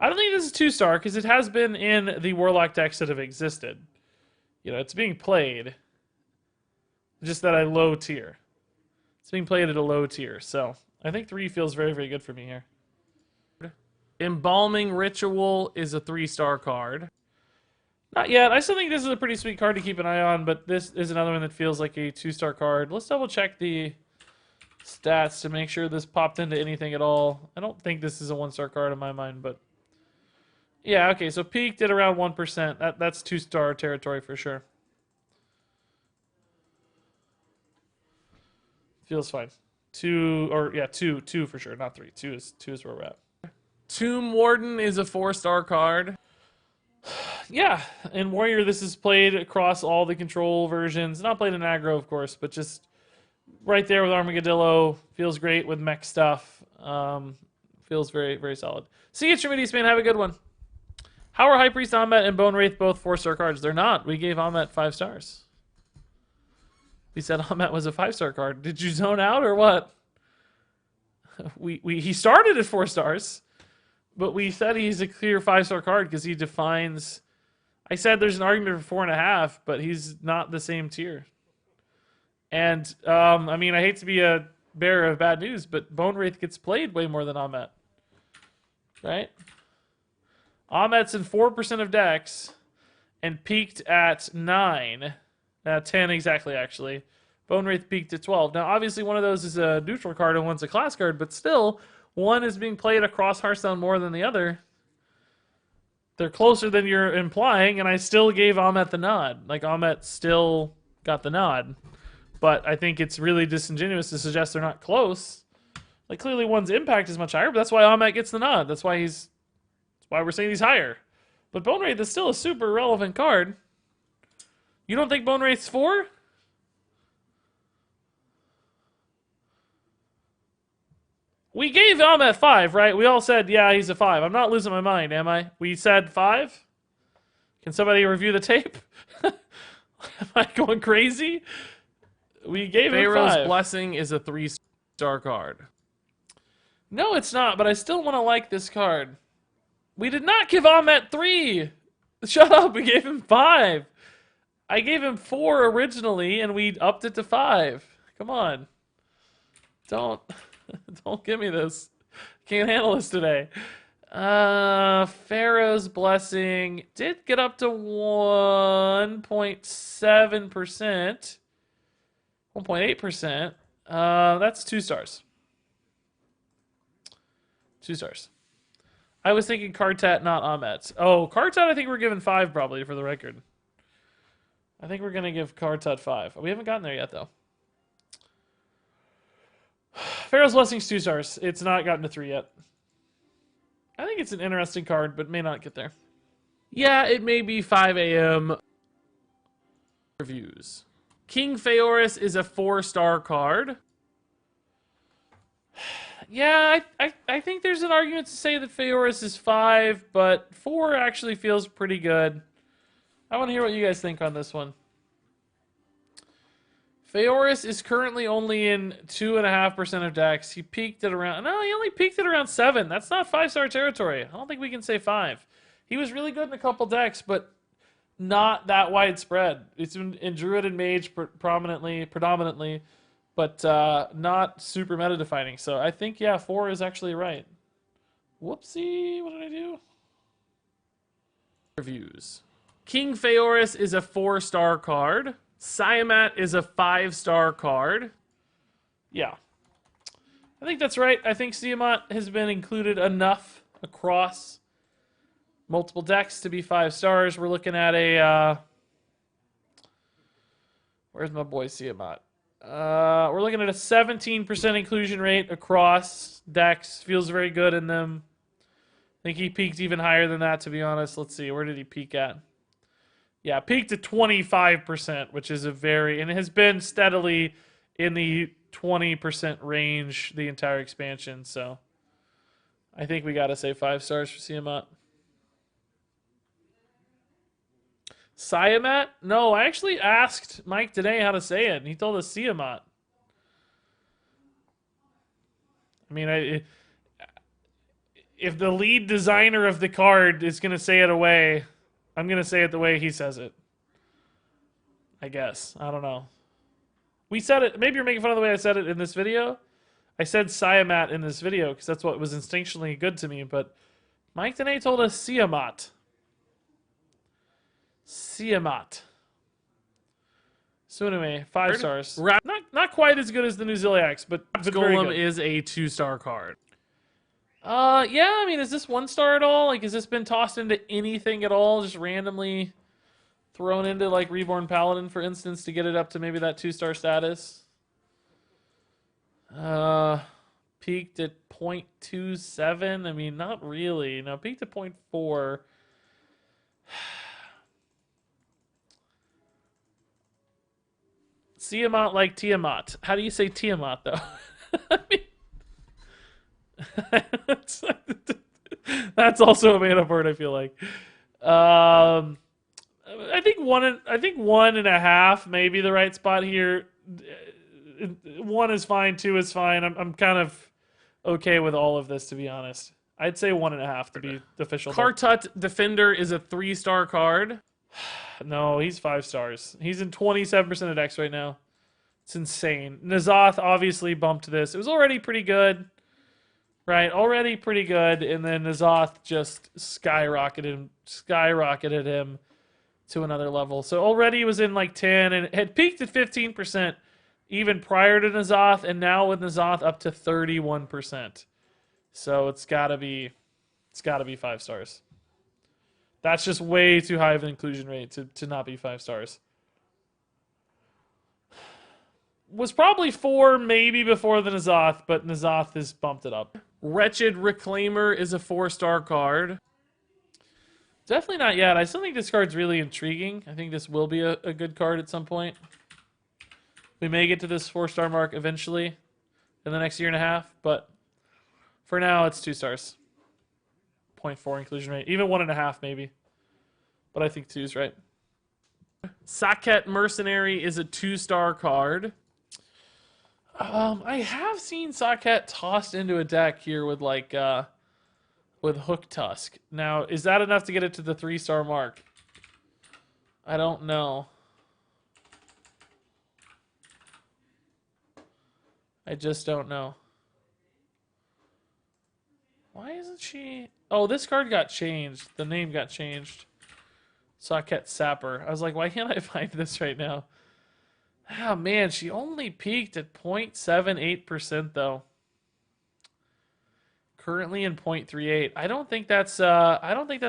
don't think this is 2-star because it has been in the Warlock decks that have existed. It's being played just at a low tier. It's being played at a low tier. So I think 3 feels very, very good for me here. Embalming Ritual is a 3-star card. Not yet. I still think this is a pretty sweet card to keep an eye on, but this is another one that feels like a 2-star card. Let's double check the stats to make sure this popped into anything at all. I don't think this is a 1-star card in my mind, but yeah, okay, so peaked at around 1%. That's 2-star territory for sure. Feels fine. 2 for sure, not 3. 2 is where we're at. Tomb Warden is a 4-star card. Yeah, in Warrior, this is played across all the control versions. Not played in aggro, of course, but just right there with Armageddillo. Feels great with mech stuff. Feels very, very solid. See you, Trimidius, man. Have a good one. How are High Priest Amet and Bone Wraith both 4-star cards? They're not. We gave Amet 5 stars. We said Amet was a 5-star card. Did you zone out or what? He started at 4 stars. But we said he's a clear 5-star card because he defines... I said there's an argument for 4.5, but he's not the same tier. And, I mean, I hate to be a bearer of bad news, but Bone Wraith gets played way more than Amet. Right? Amet's in 4% of decks and peaked at 9. 10 exactly, actually. Bone Wraith peaked at 12. Now, obviously, one of those is a neutral card and one's a class card, but still... One is being played across Hearthstone more than the other. They're closer than you're implying, and I still gave Amet the nod. Like, Amet still got the nod. But I think it's really disingenuous to suggest they're not close. Like, clearly one's impact is much higher, but that's why Ahmet gets the nod. That's why we're saying he's higher. But Bone Wraith is still a super relevant card. You don't think Bone Wraith's 4? We gave Ahmet 5, right? We all said, yeah, he's a 5. I'm not losing my mind, am I? We said 5? Can somebody review the tape? Am I going crazy? We gave him 5. Pharaoh's Blessing is a 3-star card. No, it's not, but I still want to like this card. We did not give Ahmet 3. Shut up, we gave him 5. I gave him 4 originally, and we upped it to 5. Come on. Don't give me this. Can't handle this today. Pharaoh's Blessing did get up to 1.7%. 1.8%. That's 2 stars. 2 stars. I was thinking Kartat, not Ahmet. Oh, Kartat I think we're giving 5 probably, for the record. I think we're going to give Kartat 5. We haven't gotten there yet, though. Pharaoh's Blessing's 2 stars. It's not gotten to 3 yet. I think it's an interesting card, but may not get there. Yeah, it may be 5 a.m. Reviews. King Phaoris is a 4-star card. Yeah, I think there's an argument to say that Phaoris is 5, but 4 actually feels pretty good. I want to hear what you guys think on this one. Phaoris is currently only in 2.5% of decks. He peaked at around... No, he only peaked at around 7. That's not 5-star territory. I don't think we can say 5. He was really good in a couple decks, but not that widespread. It's in Druid and Mage predominantly, but not super meta-defining. So I think, yeah, 4 is actually right. Whoopsie, what did I do? Reviews. King Phaoris is a 4-star card. Siamat is a 5-star card. Yeah. I think that's right. I think Siamat has been included enough across multiple decks to be 5 stars. We're looking at a... where's my boy Siamat? We're looking at a 17% inclusion rate across decks. Feels very good in them. I think he peaked even higher than that, to be honest. Let's see. Where did he peak at? Yeah, peaked at 25%, which is a very... And it has been steadily in the 20% range the entire expansion, so... I think we gotta say 5 stars for Siamat. Siamat? No, I actually asked Mike today how to say it, and he told us Siamat. I mean, if the lead designer of the card is going to say it away, I'm going to say it the way he says it. I guess. I don't know. We said it. Maybe you're making fun of the way I said it in this video. I said Siamat in this video because that's what was instinctually good to me, but Mike today told us Siamat. Siamat. So anyway, 5 stars. Not quite as good as the New Ziliax, but very Golem good. is a 2-star card. Yeah, I mean, is this 1 star at all? Like, has this been tossed into anything at all? Just randomly thrown into, like, Reborn Paladin, for instance, to get it up to maybe that 2-star status? Peaked at 0.27. I mean, not really. No, peaked at 0.4. Tiamat like Tiamat. How do you say Tiamat, though? I mean, that's also a made-up word, I feel like. I think 1.5 may be the right spot here. 1 is fine, 2 is fine. I'm kind of okay with all of this, to be honest. I'd say 1.5 to be the official. Kartut Defender is a 3-star card. No, he's 5 stars. He's in 27% of decks right now. It's insane. N'Zoth obviously bumped this. It was already pretty good, right? Already pretty good, and then N'Zoth just skyrocketed him to another level. So already he was in like 10 and had peaked at 15% even prior to N'Zoth, and now with N'Zoth up to 31%. So it's gotta be 5 stars. That's just way too high of an inclusion rate to not be 5 stars. was probably 4 maybe before the N'Zoth, but N'Zoth has bumped it up. Wretched Reclaimer is a 4-star card. Definitely not yet. I still think this card's really intriguing. I think this will be a good card at some point. We may get to this 4-star mark eventually in the next year and a half, but for now it's 2 stars. 0.4 inclusion rate. Even 1.5 maybe. But I think 2 is right. Saket Mercenary is a 2-star card. I have seen Saket tossed into a deck here with like with Hook Tusk. Now, is that enough to get it to the 3-star mark? I don't know. I just don't know. Why isn't she... Oh, this card got changed. The name got changed. Saket Sapper. I was like, why can't I find this right now? Oh, man, she only peaked at 0.78% though. Currently in 0.38. I don't think that's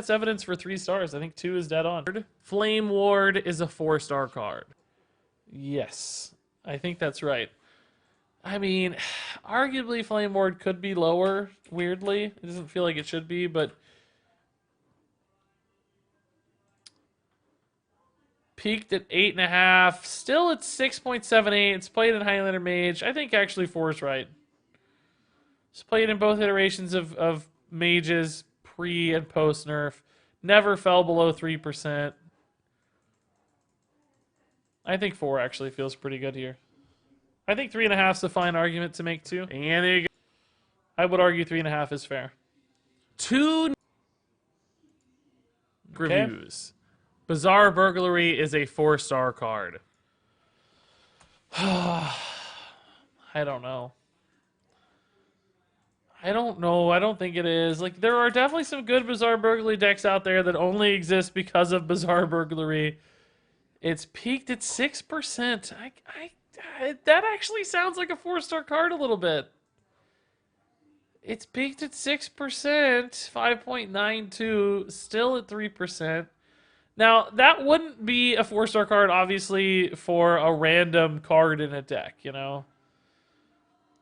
evidence for 3 stars. I think 2 is dead on. Flame Ward is a 4-star card. Yes, I think that's right. I mean, arguably Flame Ward could be lower, weirdly. It doesn't feel like it should be, but peaked at 8.5. Still at 6.78. It's played in Highlander Mage. I think actually 4 is right. It's played in both iterations of Mages, pre and post nerf. Never fell below 3%. I think 4 actually feels pretty good here. I think 3.5 is a fine argument to make too. And there you go. I would argue 3.5 is fair. 2 reviews. Bizarre Burglary is a 4-star card. I don't know. I don't think it is. Like, there are definitely some good Bizarre Burglary decks out there that only exist because of Bizarre Burglary. It's peaked at 6%. That actually sounds like a 4-star card a little bit. It's peaked at 6%, 5.92, still at 3%. Now, that wouldn't be a 4-star card, obviously, for a random card in a deck, you know?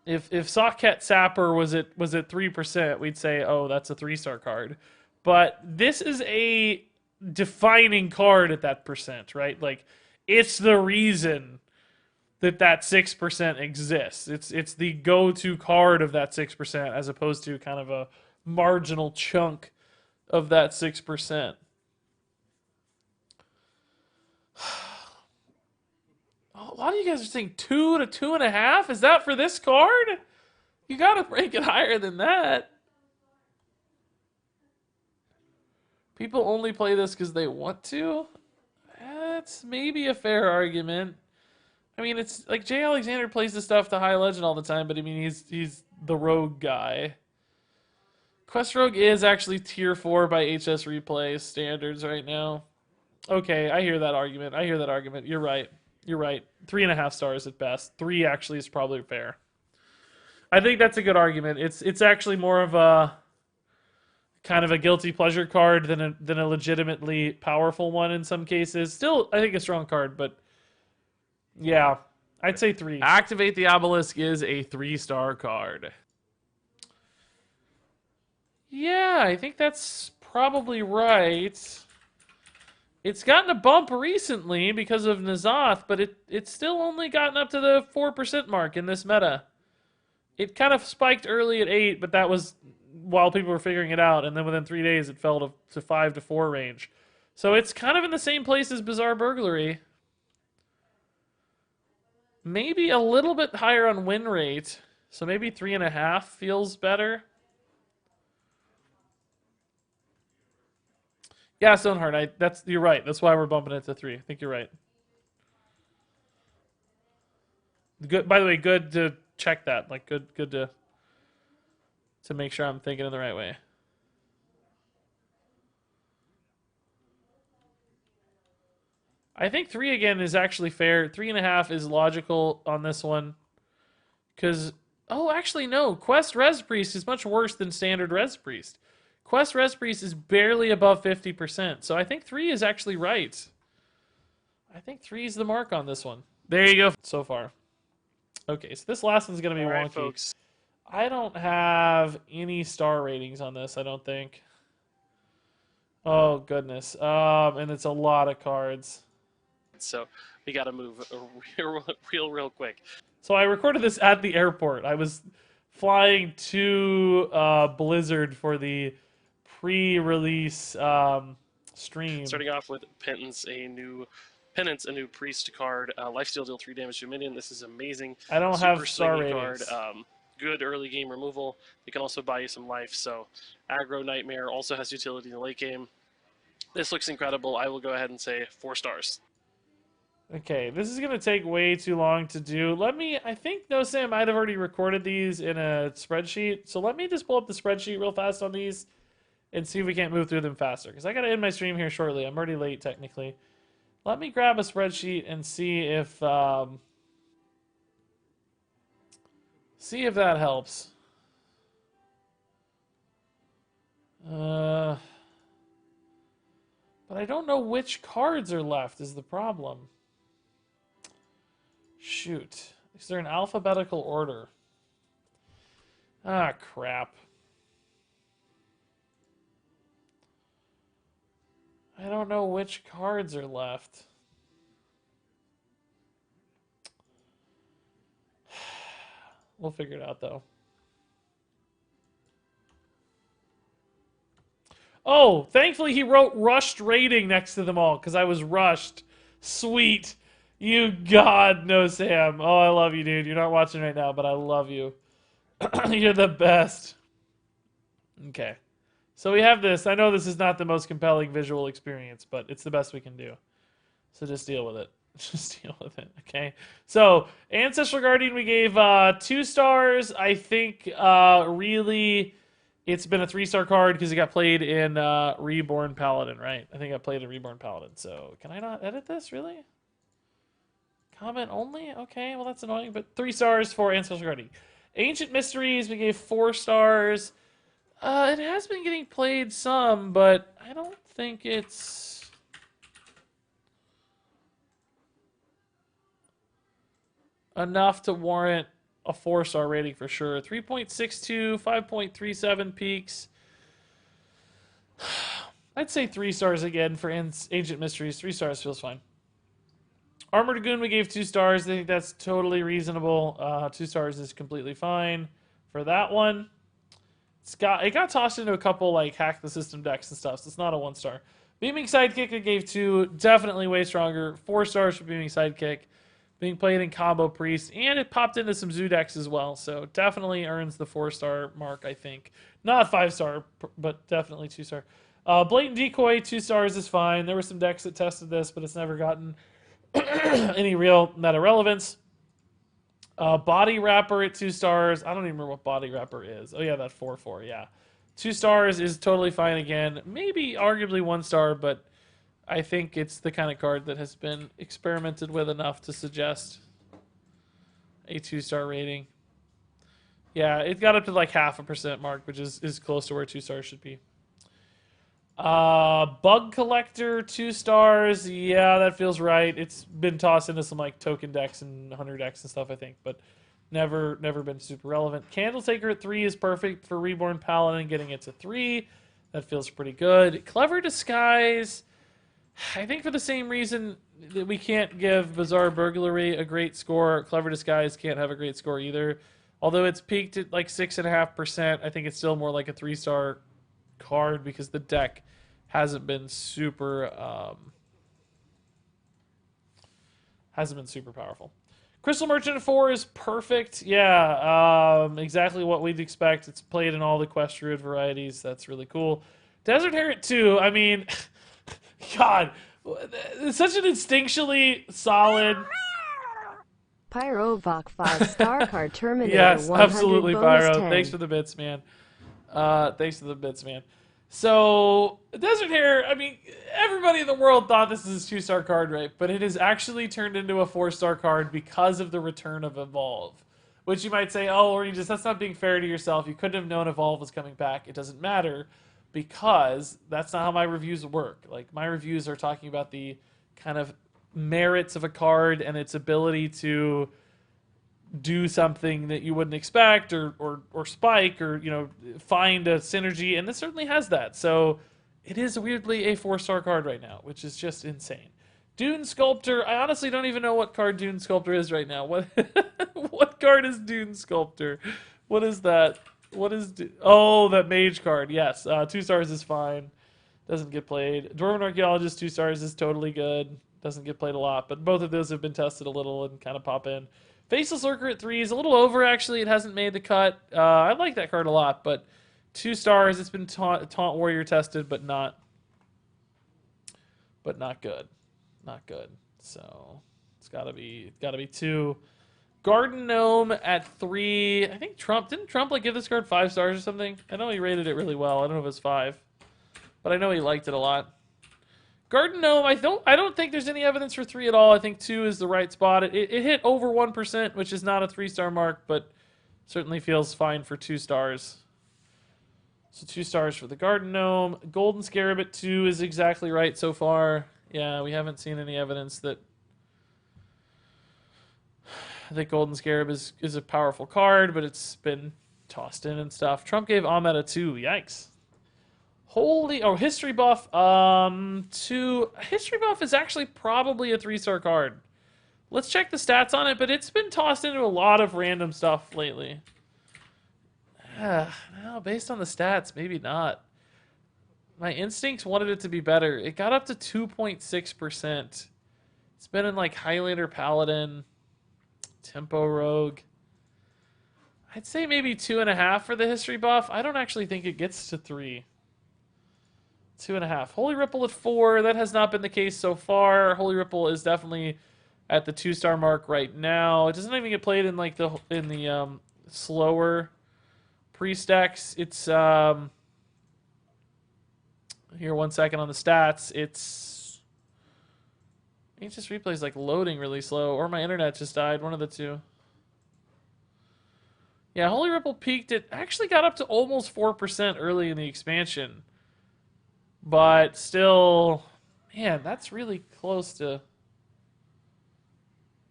If Saket Sapper was at 3%, we'd say, oh, that's a 3-star card. But this is a defining card at that percent, right? Like, it's the reason that 6% exists. It's the go-to card of that 6% as opposed to kind of a marginal chunk of that 6%. A lot of you guys are saying 2 to 2.5. Is that for this card? You gotta break it higher than that. People only play this because they want to. That's maybe a fair argument. I mean, it's like Jay Alexander plays this stuff to high legend all the time, but I mean, he's the rogue guy. Quest Rogue is actually tier 4 by HS Replay standards right now. Okay, I hear that argument. You're right. 3.5 stars at best. 3 actually is probably fair. I think that's a good argument. It's actually more of a kind of a guilty pleasure card than a legitimately powerful one in some cases. Still, I think a strong card, but yeah, I'd say 3. Activate the Obelisk is a 3-star card. Yeah, I think that's probably right. It's gotten a bump recently because of N'Zoth, but it's still only gotten up to the 4% mark in this meta. It kind of spiked early at 8, but that was while people were figuring it out, and then within 3 days it fell to 5 to 4 range. So it's kind of in the same place as Bizarre Burglary. Maybe a little bit higher on win rate, so maybe 3.5 feels better. Yeah, Stoneheart, you're right. That's why we're bumping it to 3. I think you're right. Good. By the way, good to check that. Like, good to make sure I'm thinking in the right way. I think 3 again is actually fair. 3.5 is logical on this one, because actually no. Quest Res Priest is much worse than standard Res Priest. Quest Res Priest is barely above 50%, so I think 3 is actually right. I think 3 is the mark on this one. There you go so far. Okay, so this last one's gonna be All right, wonky. folks. I don't have any star ratings on this. I don't think. Oh goodness. And it's a lot of cards. So we got to move real quick. So I recorded this at the airport. I was flying to Blizzard for the pre-release stream. Starting off with Penance, a new priest card. Lifesteal, deal 3 damage to a minion. This is amazing. I don't Super have star swingy ratings. card. Good early game removal. It can also buy you some life. So Aggro Nightmare also has utility in the late game. This looks incredible. I will go ahead and say 4 stars. Okay, this is gonna take way too long to do. I think No Sam might have already recorded these in a spreadsheet. So let me just pull up the spreadsheet real fast on these and see if we can't move through them faster. Because I gotta end my stream here shortly. I'm already late technically. Let me grab a spreadsheet and see if that helps. But I don't know which cards are left is the problem. Shoot. Is there an alphabetical order? Ah, crap. I don't know which cards are left. We'll figure it out, though. Oh, thankfully he wrote rushed rating next to them all, because I was rushed. Sweet. You god, No Sam. Oh, I love you, dude. You're not watching right now, but I love you. You're the best. Okay. So we have this. I know this is not the most compelling visual experience, but it's the best we can do. So just deal with it. Just deal with it, okay? So, Ancestral Guardian, we gave 2 stars. I think, really, it's been a 3-star card because it got played in Reborn Paladin, right? I think I played in Reborn Paladin. So, can I not edit this, really? Comment only? Okay, well, that's annoying. But 3 stars for Ancestral Guardian. Ancient Mysteries, we gave 4 stars. It has been getting played some, but I don't think it's enough to warrant a 4-star rating for sure. 3.62, 5.37 peaks. I'd say 3 stars again for Ancient Mysteries. 3 stars feels fine. Armored Goon, we gave 2 stars. I think that's totally reasonable. 2 stars is completely fine for that one. It got tossed into a couple like hack the system decks and stuff, so it's not a 1-star. Beaming Sidekick, I gave 2. Definitely way stronger. 4 stars for Beaming Sidekick. Being played in Combo Priest, and it popped into some Zoo decks as well, so definitely earns the 4-star mark, I think. Not 5-star, but definitely 2-star. Blatant Decoy, 2 stars is fine. There were some decks that tested this, but it's never gotten any real meta relevance. Body Wrapper at 2 stars. I don't even remember what Body Wrapper is. Oh yeah, that 4/4, yeah. 2 stars is totally fine again. Maybe arguably 1 star, but I think it's the kind of card that has been experimented with enough to suggest a 2-star rating. Yeah, it got up to like 0.5% mark, which is close to where 2 stars should be. Bug Collector, 2 stars. Yeah, that feels right. It's been tossed into some like token decks and hunter decks and stuff, I think, but never been super relevant. Candle Taker at 3 is perfect for Reborn Paladin, getting it to 3. That feels pretty good. Clever Disguise, I think for the same reason that we can't give Bizarre Burglary a great score, Clever Disguise can't have a great score either. Although it's peaked at like 6.5%, I think it's still more like a 3-star card because the deck hasn't been super powerful. Crystal Merchant at 4 is perfect. Yeah, exactly what we'd expect. It's played in all the Quest Druid varieties. That's really cool. Desert Hare at 2, I mean, God, it's such an instinctually solid. Pyrovok 5-star card Terminator. Yes, 100 absolutely, bonus Pyro. 10. Thanks for the bits, man. Thanks for the bits, man. So, Desert Hare, I mean, everybody in the world thought this is a 2-star card, right? But it has actually turned into a 4-star card because of the return of Evolve. Which you might say, oh, Regis, that's not being fair to yourself. You couldn't have known Evolve was coming back. It doesn't matter because that's not how my reviews work. Like, my reviews are talking about the kind of merits of a card and its ability to do something that you wouldn't expect, or spike, or find a synergy, and this certainly has that. So it is weirdly a 4-star card right now, which is just insane. Dune Sculptor. I honestly don't even know what card Dune Sculptor is right now. What what card is Dune Sculptor? What is that? What is that mage card? Yes, 2 stars is fine. Doesn't get played. Dwarven Archaeologist 2 stars is totally good. Doesn't get played a lot, but both of those have been tested a little and kind of pop in. Faceless Lurker at 3 is a little over, actually. It hasn't made the cut. I like that card a lot, but 2 stars. It's been Taunt Warrior tested, but not good. Not good. So it's gotta be 2. Garden Gnome at 3. I think didn't Trump like give this card 5 stars or something? I know he rated it really well. I don't know if it's 5, but I know he liked it a lot. Garden Gnome, I don't think there's any evidence for 3 at all. I think 2 is the right spot. It hit over 1%, which is not a 3-star mark, but certainly feels fine for 2 stars. So 2 stars for the Garden Gnome. Golden Scarab at 2 is exactly right so far. Yeah, we haven't seen any evidence that Golden Scarab is a powerful card, but it's been tossed in and stuff. Trump gave Ahmed a 2. Yikes. History Buff. 2. History Buff is actually probably a 3-star card. Let's check the stats on it, but it's been tossed into a lot of random stuff lately. No, based on the stats, maybe not. My instincts wanted it to be better. It got up to 2.6%. It's been in like Highlander Paladin, Tempo Rogue. I'd say maybe 2.5 for the History Buff. I don't actually think it gets to 3. 2.5. Holy Ripple at 4. That has not been the case so far. Holy Ripple is definitely at the 2-star mark right now. It doesn't even get played in like the slower pre-stacks. It's here 1 second on the stats. It's just replays like loading really slow, or my internet just died. One of the two. Yeah, Holy Ripple peaked. It actually got up to almost 4% early in the expansion. But still, man, that's really close to...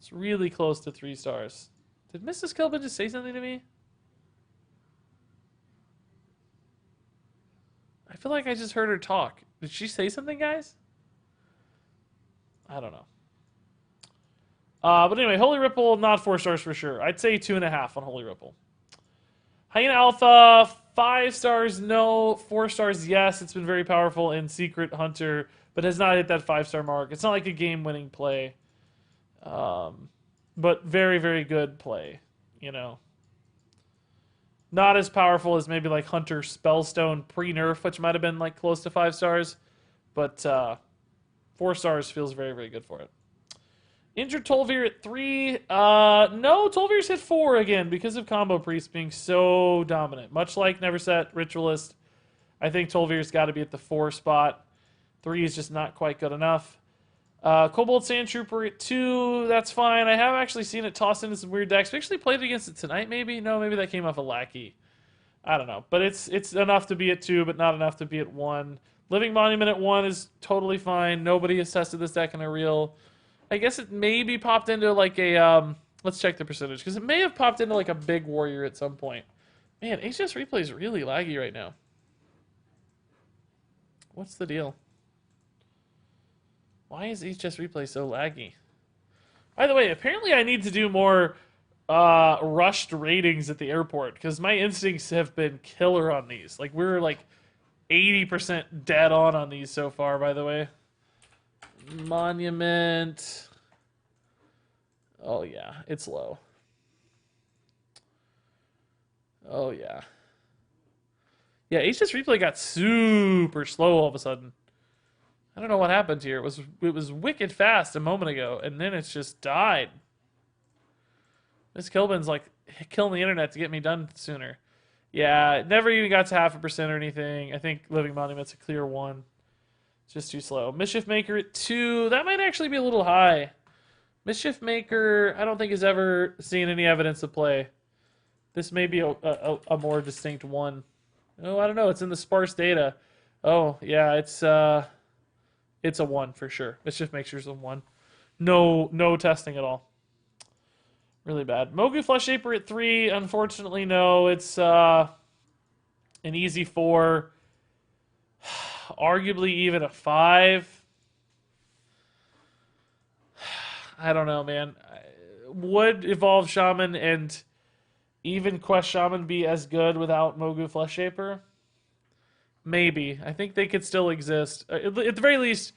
It's really close to 3 stars. Did Mrs. Kilbin just say something to me? I feel like I just heard her talk. Did she say something, guys? I don't know. But anyway, Holy Ripple, not 4 stars for sure. I'd say 2.5 on Holy Ripple. Hyena Alpha, 5 stars, no. 4 stars, yes. It's been very powerful in Secret Hunter, but has not hit that 5-star mark. It's not like a game-winning play. But very, very good play, you know. Not as powerful as maybe like Hunter Spellstone pre-nerf, which might have been like close to 5 stars. But 4 stars feels very, very good for it. Injured Tolvir at 3. No, Tolvir's hit 4 again because of Combo Priest being so dominant. Much like Neverset, Ritualist, I think Tolvir's got to be at the 4 spot. 3 is just not quite good enough. Cobalt Sand Trooper at 2. That's fine. I have actually seen it tossed into some weird decks. We actually played against it tonight, maybe? No, maybe that came off a Lackey. I don't know. But it's enough to be at 2, but not enough to be at 1. Living Monument at 1 is totally fine. Nobody has tested this deck in a real... I guess it maybe popped into like a... let's check the percentage, because it may have popped into like a big warrior at some point. Man, HS Replay is really laggy right now. What's the deal? Why is HS Replay so laggy? By the way, apparently I need to do more rushed ratings at the airport, because my instincts have been killer on these. Like, we're like 80% dead on these so far, by the way. Monument. Oh, yeah. It's low. Oh, yeah. Yeah, HS Replay got super slow all of a sudden. I don't know what happened here. It was wicked fast a moment ago, and then it's just died. Miss Kilbin's like killing the internet to get me done sooner. Yeah, it never even got to 0.5% or anything. I think Living Monument's a clear 1. It's just too slow. Mischief Maker at 2. That might actually be a little high. Mischief Maker, I don't think has ever seen any evidence of play. This may be a more distinct 1. Oh, I don't know. It's in the sparse data. Oh, yeah, it's a 1 for sure. Mischief Maker's a 1. No testing at all. Really bad. Mogu Flesh Shaper at 3. Unfortunately, no. It's an easy 4. Arguably even a 5. I don't know, man. Would Evolve Shaman and even Quest Shaman be as good without Mogu Flesh Shaper? Maybe. I think they could still exist. At the very least,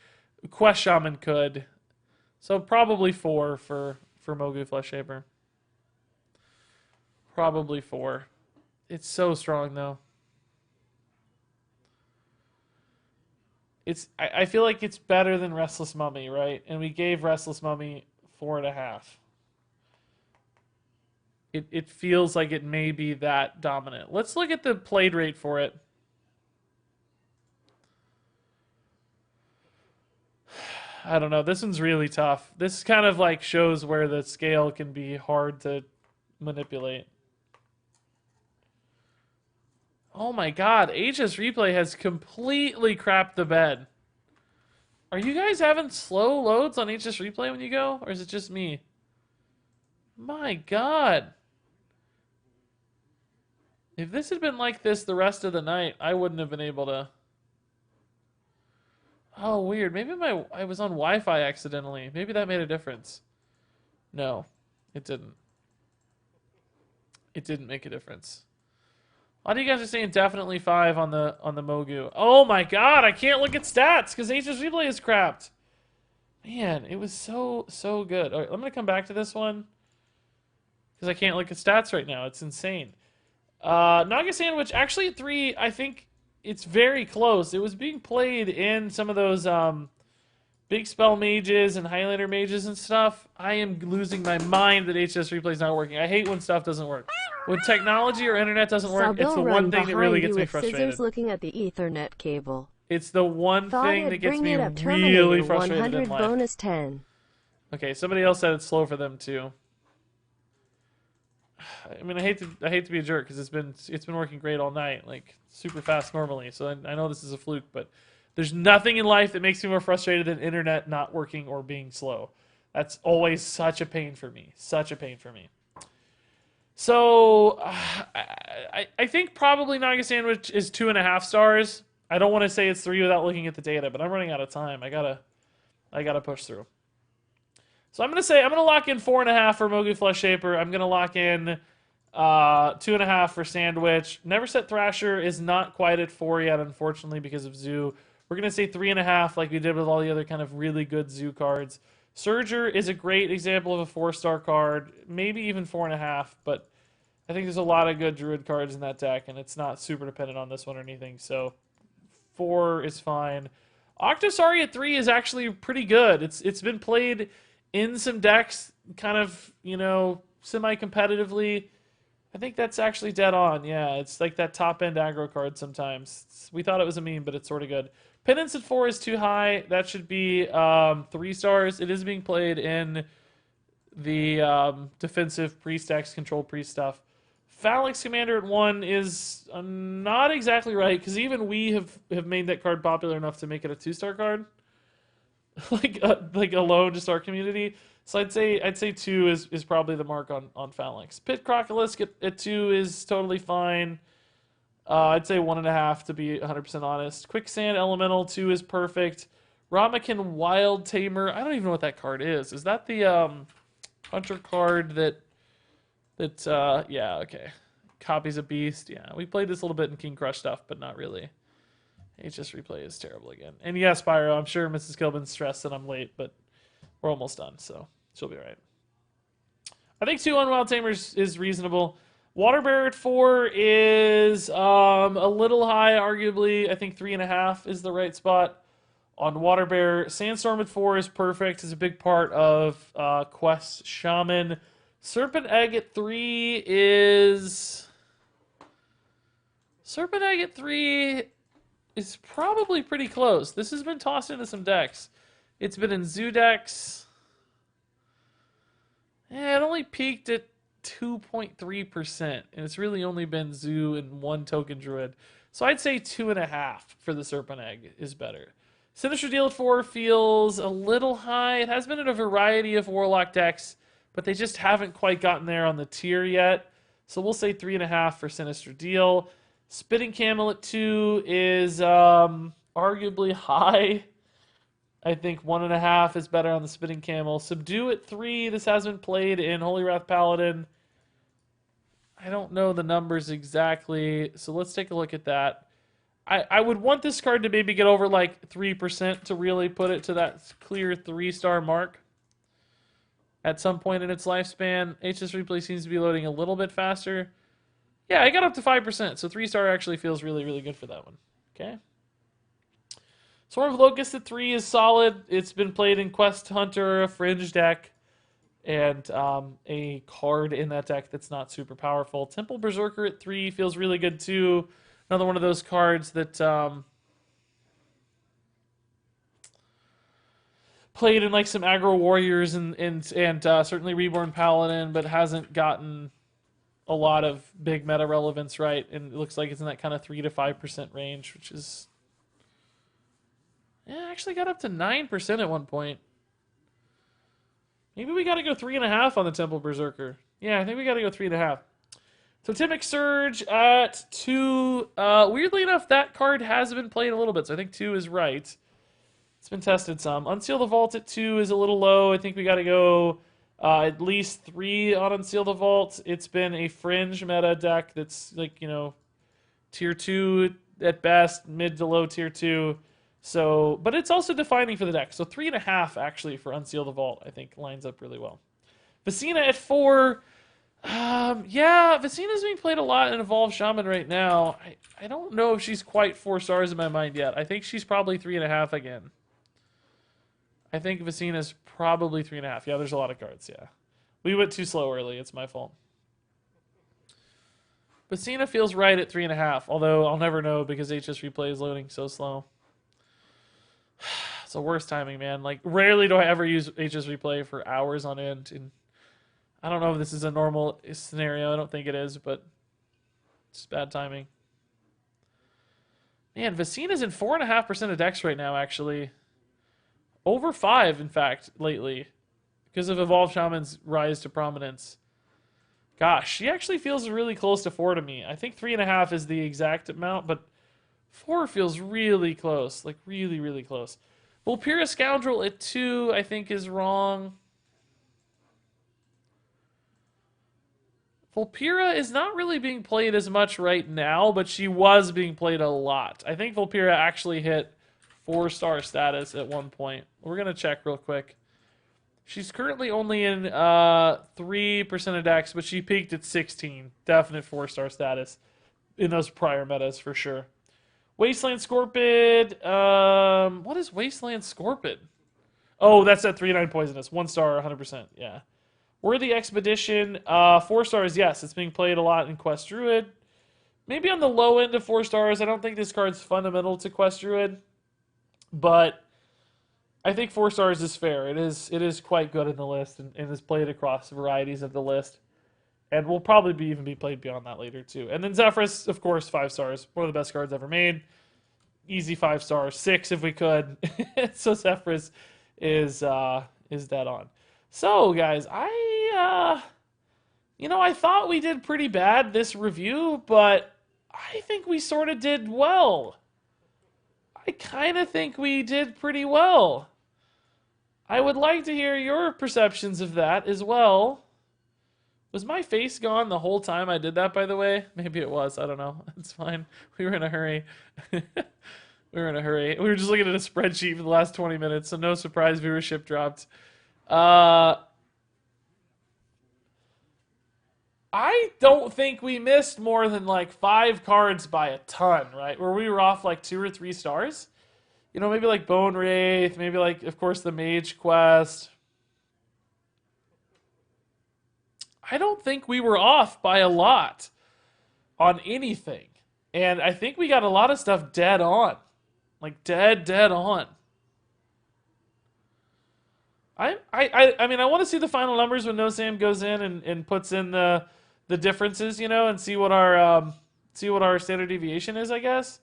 Quest Shaman could. So probably 4 for Mogu Flesh Shaper. Probably 4. It's so strong, though. I feel like it's better than Restless Mummy, right? And we gave Restless Mummy 4.5. It feels like it may be that dominant. Let's look at the played rate for it. I don't know. This one's really tough. This kind of like shows where the scale can be hard to manipulate. Oh my god, HS Replay has completely crapped the bed. Are you guys having slow loads on HS Replay when you go? Or is it just me? My god. If this had been like this the rest of the night, I wouldn't have been able to... Oh, weird. Maybe I was on Wi-Fi accidentally. Maybe that made a difference. No, it didn't. It didn't make a difference. A lot of you guys are saying definitely 5 on the Mogu. Oh my god, I can't look at stats because HS Replay is crapped. Man, it was so good. All right, I'm gonna come back to this one because I can't look at stats right now. It's insane. Naga Sandwich actually at 3. I think it's very close. It was being played in some of those big spell mages and Highlander mages and stuff. I am losing my mind that HS Replay is not working. I hate when stuff doesn't work. When technology or internet doesn't work, it's the one thing that really gets me frustrated. Scissors looking at the Ethernet cable. It's the one thing that gets me really frustrated in life. Bonus 10. Okay, somebody else said it's slow for them too. I mean, I hate to be a jerk because it's been working great all night, like super fast normally. So I know this is a fluke, but there's nothing in life that makes me more frustrated than internet not working or being slow. That's always such a pain for me. Such a pain for me. So I think probably Naga Sandwich is 2.5 stars. I don't want to say it's 3 without looking at the data, but I'm running out of time. I gotta push through. So I'm gonna lock in 4.5 for Mogu Flesh Shaper. I'm gonna lock in 2.5 for Sandwich. Never Set Thrasher is not quite at 4 yet, unfortunately, because of Zoo. We're gonna say 3.5, like we did with all the other kind of really good Zoo cards. Surger is a great example of a 4-star card, maybe even 4.5, but I think there's a lot of good Druid cards in that deck, and it's not super dependent on this one or anything, so 4 is fine. Octosari at 3 is actually pretty good. It's been played in some decks, kind of, semi-competitively. I think that's actually dead on, yeah. It's like that top-end aggro card sometimes. We thought it was a meme, but it's sort of good. Penance at 4 is too high. That should be 3 stars. It is being played in the defensive priest decks, control priest stuff. Phalanx Commander at 1 is not exactly right, because even we have made that card popular enough to make it a 2-star card. like alone to start community. So I'd say 2 is probably the mark on Phalanx. Pit Crocolisk at 2 is totally fine. I'd say 1.5 to be 100% honest. Quicksand Elemental 2 is perfect. Ramekin Wild Tamer. I don't even know what that card is. Is that the hunter card that yeah, okay. Copies a beast. Yeah, we played this a little bit in King Crush stuff, but not really. HS Replay is terrible again. And yes, Pyro, I'm sure Mrs. Kilbin's stressed that I'm late, but we're almost done, so she'll be all right. I think 2 on Wild Tamers is reasonable. Waterbearer at 4 is a little high, arguably. I think 3.5 is the right spot on Waterbearer. Sandstorm at 4 is perfect. It's a big part of Quest Shaman. Serpent Egg at 3 is... Serpent Egg at 3 is probably pretty close. This has been tossed into some decks. It's been in Zoo decks. It only peaked at 2.3%, and it's really only been Zoo and 1 token Druid. So I'd say 2.5 for the Serpent Egg is better. Sinister Deal at 4 feels a little high. It has been in a variety of Warlock decks, but they just haven't quite gotten there on the tier yet. So we'll say 3.5 for Sinister Deal. Spitting Camel at 2 is arguably high. I think 1.5 is better on the Spitting Camel. Subdue at 3. This has been played in Holy Wrath Paladin. I don't know the numbers exactly, so let's take a look at that. I would want this card to maybe get over like 3% to really put it to that clear 3-star mark at some point in its lifespan. HS Replay seems to be loading a little bit faster. Yeah, I got up to 5%, so 3-star actually feels really, really good for that one. Okay. Swarm of Locusts at 3 is solid. It's been played in Quest Hunter, a Fringe deck, and a card in that deck that's not super powerful. Temple Berserker at 3 feels really good too. Another one of those cards that played in like some aggro warriors and certainly Reborn Paladin, but hasn't gotten a lot of big meta relevance, right? And it looks like it's in that kind of 3 to 5% range, which is actually got up to 9% at one point. Maybe we got to go 3.5 on the Temple Berserker. Yeah, I think we got to go 3.5. Totemic Surge at 2. Weirdly enough, that card has been played a little bit, so I think 2 is right. It's been tested some. Unseal the Vault at 2 is a little low. I think we got to go at least 3 on Unseal the Vault. It's been a fringe meta deck that's like, you know, tier 2 at best, mid to low tier 2. So, but it's also defining for the deck. So 3.5 actually for Unseal the Vault, I think lines up really well. Vicina at 4. Yeah, Vicina's being played a lot in Evolved Shaman right now. I don't know if she's quite 4 stars in my mind yet. I think she's probably 3.5 again. I think Vicina's probably 3.5. Yeah, there's a lot of cards, yeah. We went too slow early. It's my fault. Vicina feels right at 3.5, although I'll never know because HS Replay is loading so slow. It's the worst timing, man. Like, rarely do I ever use HS Replay for hours on end, and I don't know if this is a normal scenario. I don't think it is, but it's bad timing. Man, Vicina's in 4.5% of decks right now, actually. Over 5, in fact, lately. Because of Evolved Shaman's rise to prominence. Gosh, she actually feels really close to 4 to me. I think 3.5 is the exact amount, but 4 feels really close. Like, really, really close. Well, Pyrrhus Scoundrel at 2, I think, is wrong. Volpyra is not really being played as much right now, but she was being played a lot. I think Volpyra actually hit 4-star status at one point. We're going to check real quick. She's currently only in 3% of decks, but she peaked at 16. Definite 4-star status in those prior metas for sure. Wasteland Scorpid. What is Wasteland Scorpid? Oh, that's at 3/9 poisonous. 1 star, 100%. Yeah. Worthy Expedition. 4 stars, yes. It's being played a lot in Quest Druid. Maybe on the low end of 4 stars. I don't think this card's fundamental to Quest Druid. But I think 4 stars is fair. It is quite good in the list and is played across varieties of the list. And will probably even be played beyond that later too. And then Zephyrus, of course, 5 stars. One of the best cards ever made. Easy 5 stars. 6 if we could. So Zephyrus is dead on. So guys, I thought we did pretty bad this review, but I think we sort of did well. I kind of think we did pretty well. I would like to hear your perceptions of that as well. Was my face gone the whole time I did that, by the way? Maybe it was. I don't know. It's fine. We were in a hurry. We were just looking at a spreadsheet for the last 20 minutes, so no surprise viewership dropped. I don't think we missed more than like 5 cards by a ton, right? Where we were off like 2 or 3 stars. You know, maybe like Bone Wraith, maybe like, of course, the Mage Quest. I don't think we were off by a lot on anything. And I think we got a lot of stuff dead on. Like dead on. I mean, I want to see the final numbers when No Sam goes in and puts in the differences, you know, and see what our standard deviation is, I guess.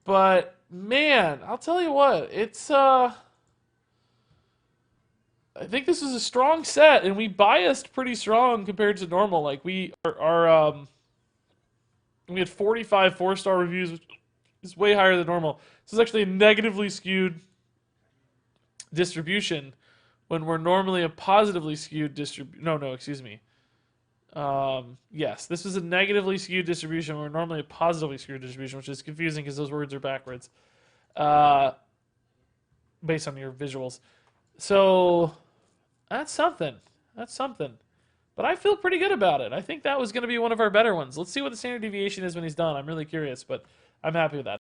But man, I'll tell you what, it's I think this is a strong set, and we biased pretty strong compared to normal. Like we had 45 4-star reviews, which is way higher than normal. This is actually a negatively skewed distribution when we're normally a positively skewed distribution. No, excuse me. Yes, this is a negatively skewed distribution when we're normally a positively skewed distribution, which is confusing because those words are backwards. Based on your visuals. So that's something. That's something. But I feel pretty good about it. I think that was going to be one of our better ones. Let's see what the standard deviation is when he's done. I'm really curious, but I'm happy with that.